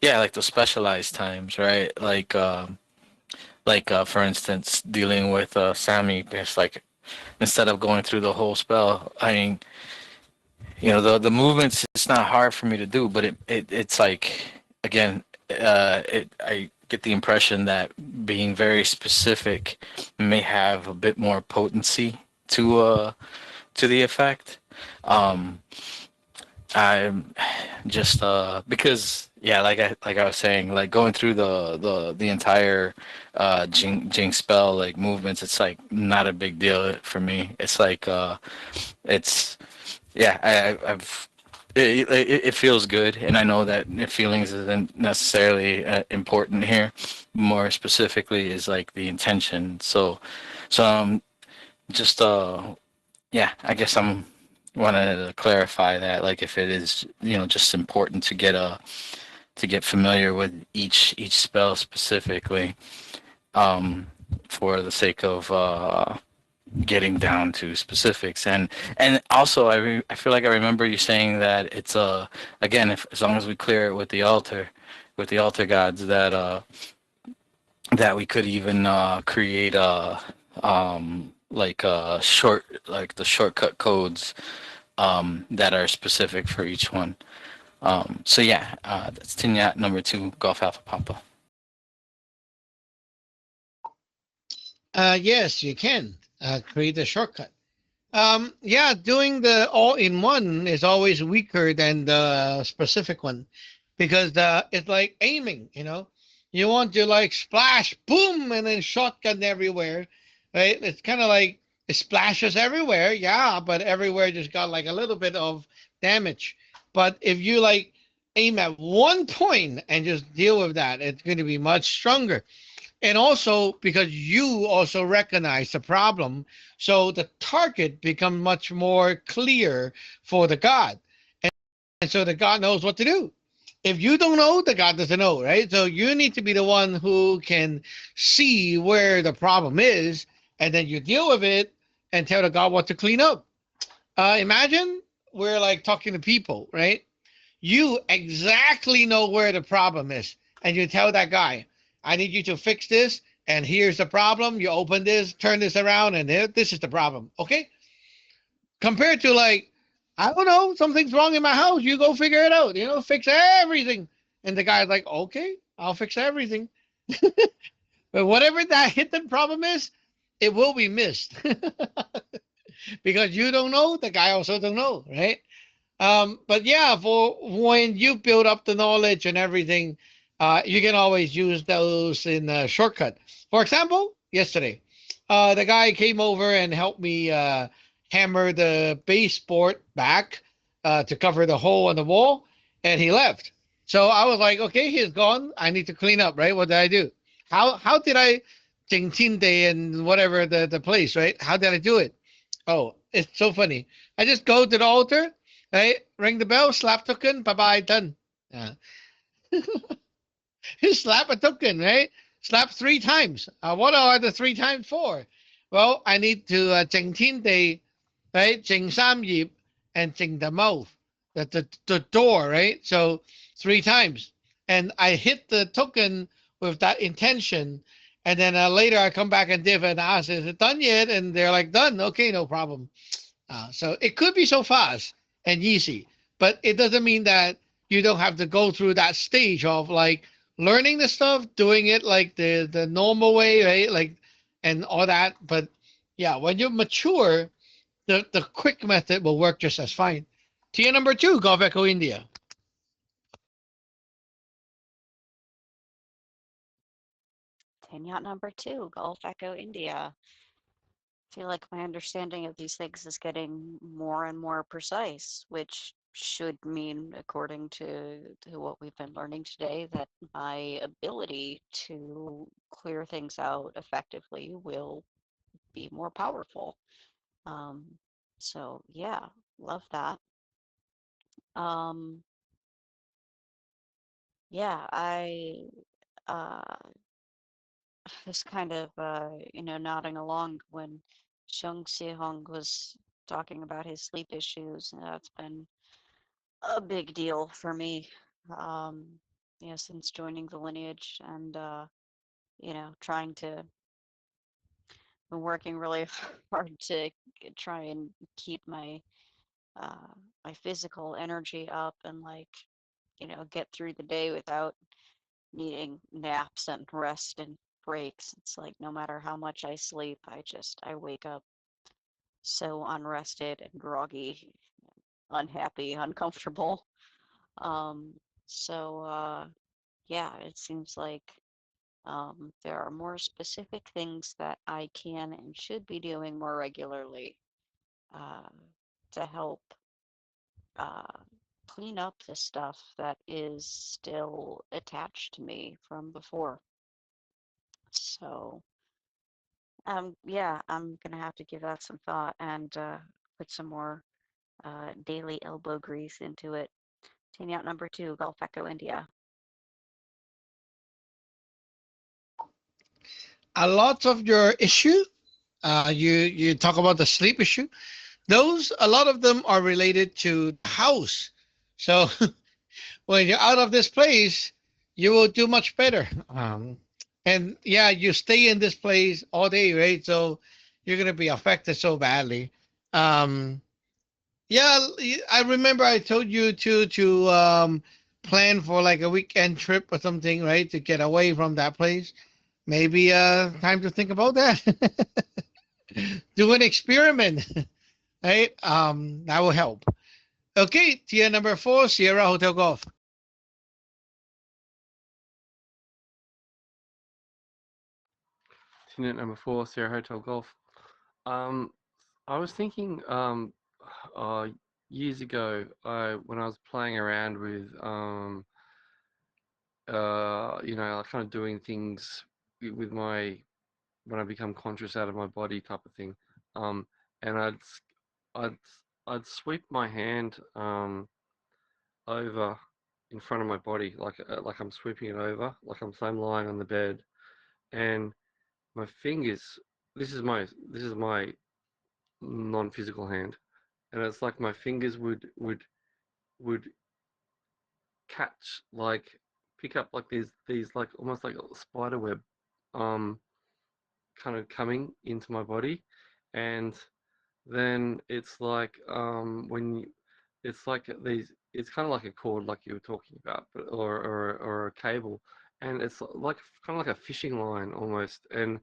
yeah, like the specialized times, right? For instance, dealing with Sammy, it's like, instead of going through the whole spell, I mean, the movements, it's not hard for me to do, but it's like, again, I get the impression that being very specific may have a bit more potency to the effect. I'm just because, yeah, like I was saying, like going through the entire Jing spell, like movements, it's like not a big deal for me. It's like it's, yeah, it feels good, and I know that feelings isn't necessarily important here. More specifically is like the intention. So just yeah, I guess I'm wanted to clarify that, like, if it is, just important to get familiar with each spell specifically, for the sake of getting down to specifics. And also I feel like I remember you saying that it's again, as long as we clear it with the altar gods, that we could even create like the shortcut codes that are specific for each one. So yeah, that's Tinyat number 2, Golf Alpha Papa. Yes, you can create a shortcut. Yeah, doing the all-in-one is always weaker than the specific one, because it's like aiming. You want to like splash, boom, and then shotgun everywhere, right? It's kind of like it splashes everywhere, yeah, but everywhere just got like a little bit of damage. But if you like aim at one point and just deal with that, it's going to be much stronger. And also because you also recognize the problem, so the target becomes much more clear for the god. And so the god knows what to do. If you don't know, the god doesn't know, right? So you need to be the one who can see where the problem is, and then you deal with it and tell the god what to clean up. Imagine we're like talking to people, right? You exactly know where the problem is, and you tell that guy, I need you to fix this, and here's the problem. You open this, turn this around, and this is the problem. Okay? Compared to like, I don't know, something's wrong in my house. You go figure it out. Fix everything. And the guy's like, okay, I'll fix everything. But whatever that hidden problem is, it will be missed. Because you don't know, the guy also don't know, right? But yeah, for when you build up the knowledge and everything, you can always use those in a shortcut. For example, yesterday, the guy came over and helped me hammer the baseboard back to cover the hole in the wall, and he left. So I was like, okay, he's gone. I need to clean up, right? What did I do? How did I Jing Day and whatever the place, right? How did I do it? Oh, it's so funny. I just go to the altar, right? Ring the bell, slap token, bye-bye, done. You slap a token, right? Slap 3 times. What are the 3 times for? Well, I need to Jing Day, right? Jing Sam Yip and Jing the mouth, the door, right? So 3 times. And I hit the token with that intention, And then later I come back and div and ask, is it done yet? And they're like, done. Okay, no problem. So it could be so fast and easy, but it doesn't mean that you don't have to go through that stage of like learning the stuff, doing it like the normal way, right? Like and all that. But yeah, when you mature, the quick method will work just as fine. Tier number 2, Golf Echo India. Yacht number 2, Gulf Echo India. I feel like my understanding of these things is getting more and more precise, which should mean, according to what we've been learning today, that my ability to clear things out effectively will be more powerful. Um, so yeah, love that. Um, yeah, I uh, was kind of nodding along when Shung Si-hong was talking about his sleep issues. And that's been a big deal for me, um, since joining the lineage and trying to been working really hard to try and keep uh, my physical energy up and like get through the day without needing naps and rest and breaks. It's like no matter how much I sleep, I wake up so unrested and groggy, unhappy, uncomfortable. Um, so yeah, it seems like there are more specific things that I can and should be doing more regularly uh, to help uh, clean up the stuff that is still attached to me from before. So, yeah, I'm gonna have to give that some thought and put some more daily elbow grease into it. Team out number 2, Gulf Echo India. A lot of your issue, you talk about the sleep issue. Those a lot of them are related to the house. So when you're out of this place, you will do much better. And yeah, you stay in this place all day, right? So you're gonna be affected so badly. Um, yeah, I remember I told you to plan for like a weekend trip or something, right? To get away from that place. Maybe time to think about that. Do an experiment, right? That will help. Okay, tier number 4, Sierra Hotel Golf. Unit number 4, Sierra Hotel Golf. Um, I was thinking uh, years ago, when I was playing around with kind of doing things with my when I become conscious out of my body type of thing. And I'd I'd sweep my hand over in front of my body like I'm sweeping it over, like I'm lying on the bed, and my fingers. This is my non-physical hand, and it's like my fingers would catch pick up like these like almost like a spider web, um, kind of coming into my body, and then it's like it's like these it's kind of like a cord like you were talking about, but or a cable, and it's like kind of like a fishing line almost, and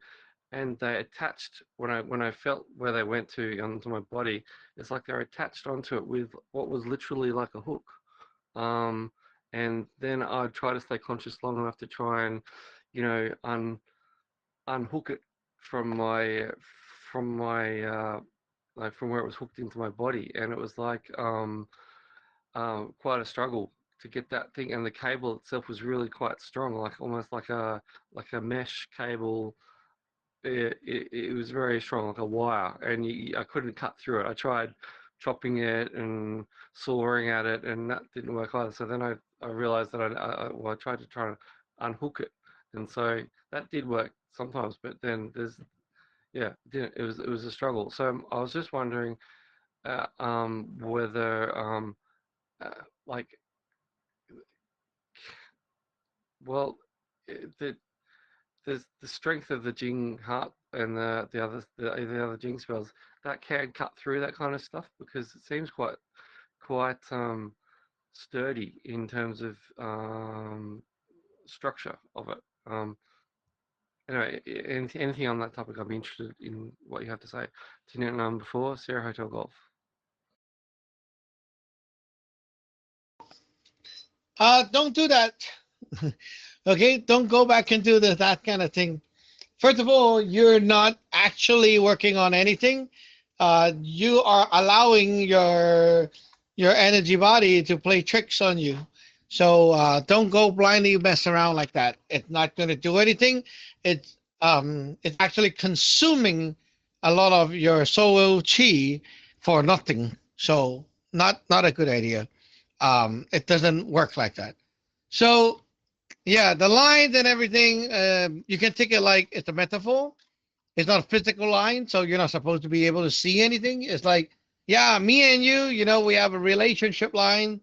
they attached when I felt where they went to onto my body. It's like they're attached onto it with what was literally like a hook. um and then I'd try to stay conscious long enough to try and you know unhook it from my like from where it was hooked into my body, and it was like quite a struggle to get that thing, and the cable itself was really quite strong, like almost like a mesh cable. It was very strong, like a wire, and I couldn't cut through it. I tried chopping it and sawing at it, and that didn't work either. So then I realized that I tried to try to unhook it, and so that did work sometimes. But then yeah, it was a struggle. So I was just wondering whether uh, like well, the there's the strength of the Jing heart and the other Jing spells that can cut through that kind of stuff, because it seems quite sturdy in terms of structure of it. Anyway, anything on that topic, I'd be interested in what you have to say. Tina number 4, Sierra Hotel Golf. Don't do that. Okay, don't go back and do that kind of thing. First of all, you're not actually working on anything. You are allowing your energy body to play tricks on you. So don't go blindly mess around like that. It's not going to do anything. It's actually consuming a lot of your soul chi for nothing. So not a good idea. It doesn't work like that. So yeah, the lines and everything, you can take it like it's a metaphor. It's not a physical line, so you're not supposed to be able to see anything. It's like, yeah, me and you know, we have a relationship line,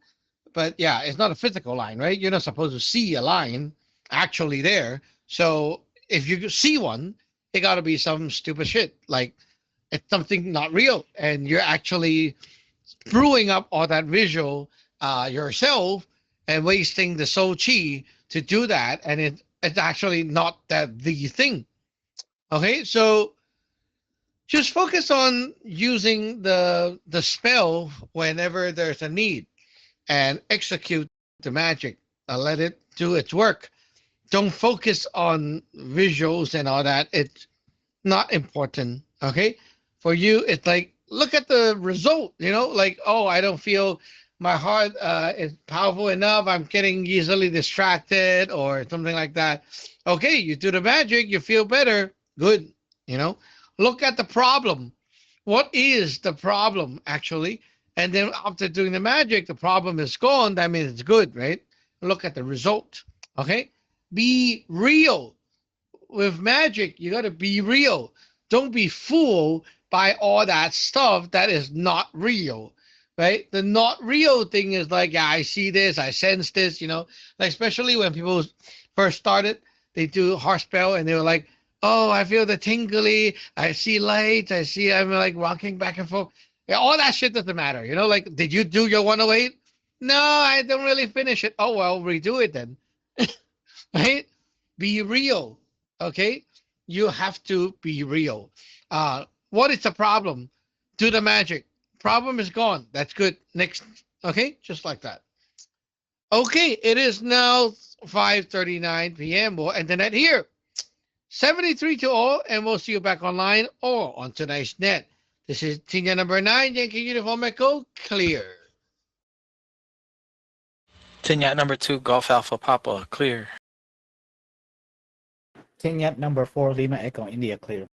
but yeah, it's not a physical line, right? You're not supposed to see a line actually there. So if you see one, it got to be some stupid shit, like it's something not real, and you're actually brewing up all that visual yourself and wasting the soul chi to do that, and it's actually not that the thing. Okay, so just focus on using the spell whenever there's a need, and execute the magic. Let it do its work. Don't focus on visuals and all that. It's not important. Okay, for you, it's like look at the result. You know, like, oh, I don't feel my heart is powerful enough. I'm getting easily distracted or something like that. Okay, you do the magic, you feel better. Good. You know, look at the problem. What is the problem actually? And then after doing the magic, the problem is gone. That means it's good, right? Look at the result. Okay, be real with magic. You got to be real. Don't be fooled by all that stuff that is not real. Right? The not real thing is like, yeah, I see this, I sense this, you know, like especially when people first started, they do heart spell and they were like, oh, I feel the tingly, I see lights, I'm like rocking back and forth. Yeah, all that shit doesn't matter, you know, like, did you do your 108? No, I don't really finish it. Oh, well, redo it then. Right? Be real. Okay? You have to be real. What is the problem? Do the magic. Problem is gone. That's good. Next. Okay, just like that. Okay, it is now 5:39 p.m. We'll end the net here. 73 to all, and we'll see you back online or on tonight's net. This is Tina number 9, Yankee Uniform Echo, clear. Tinyat number 2, Golf Alpha Papa, clear. Tinyat number 4, Lima Echo India, clear.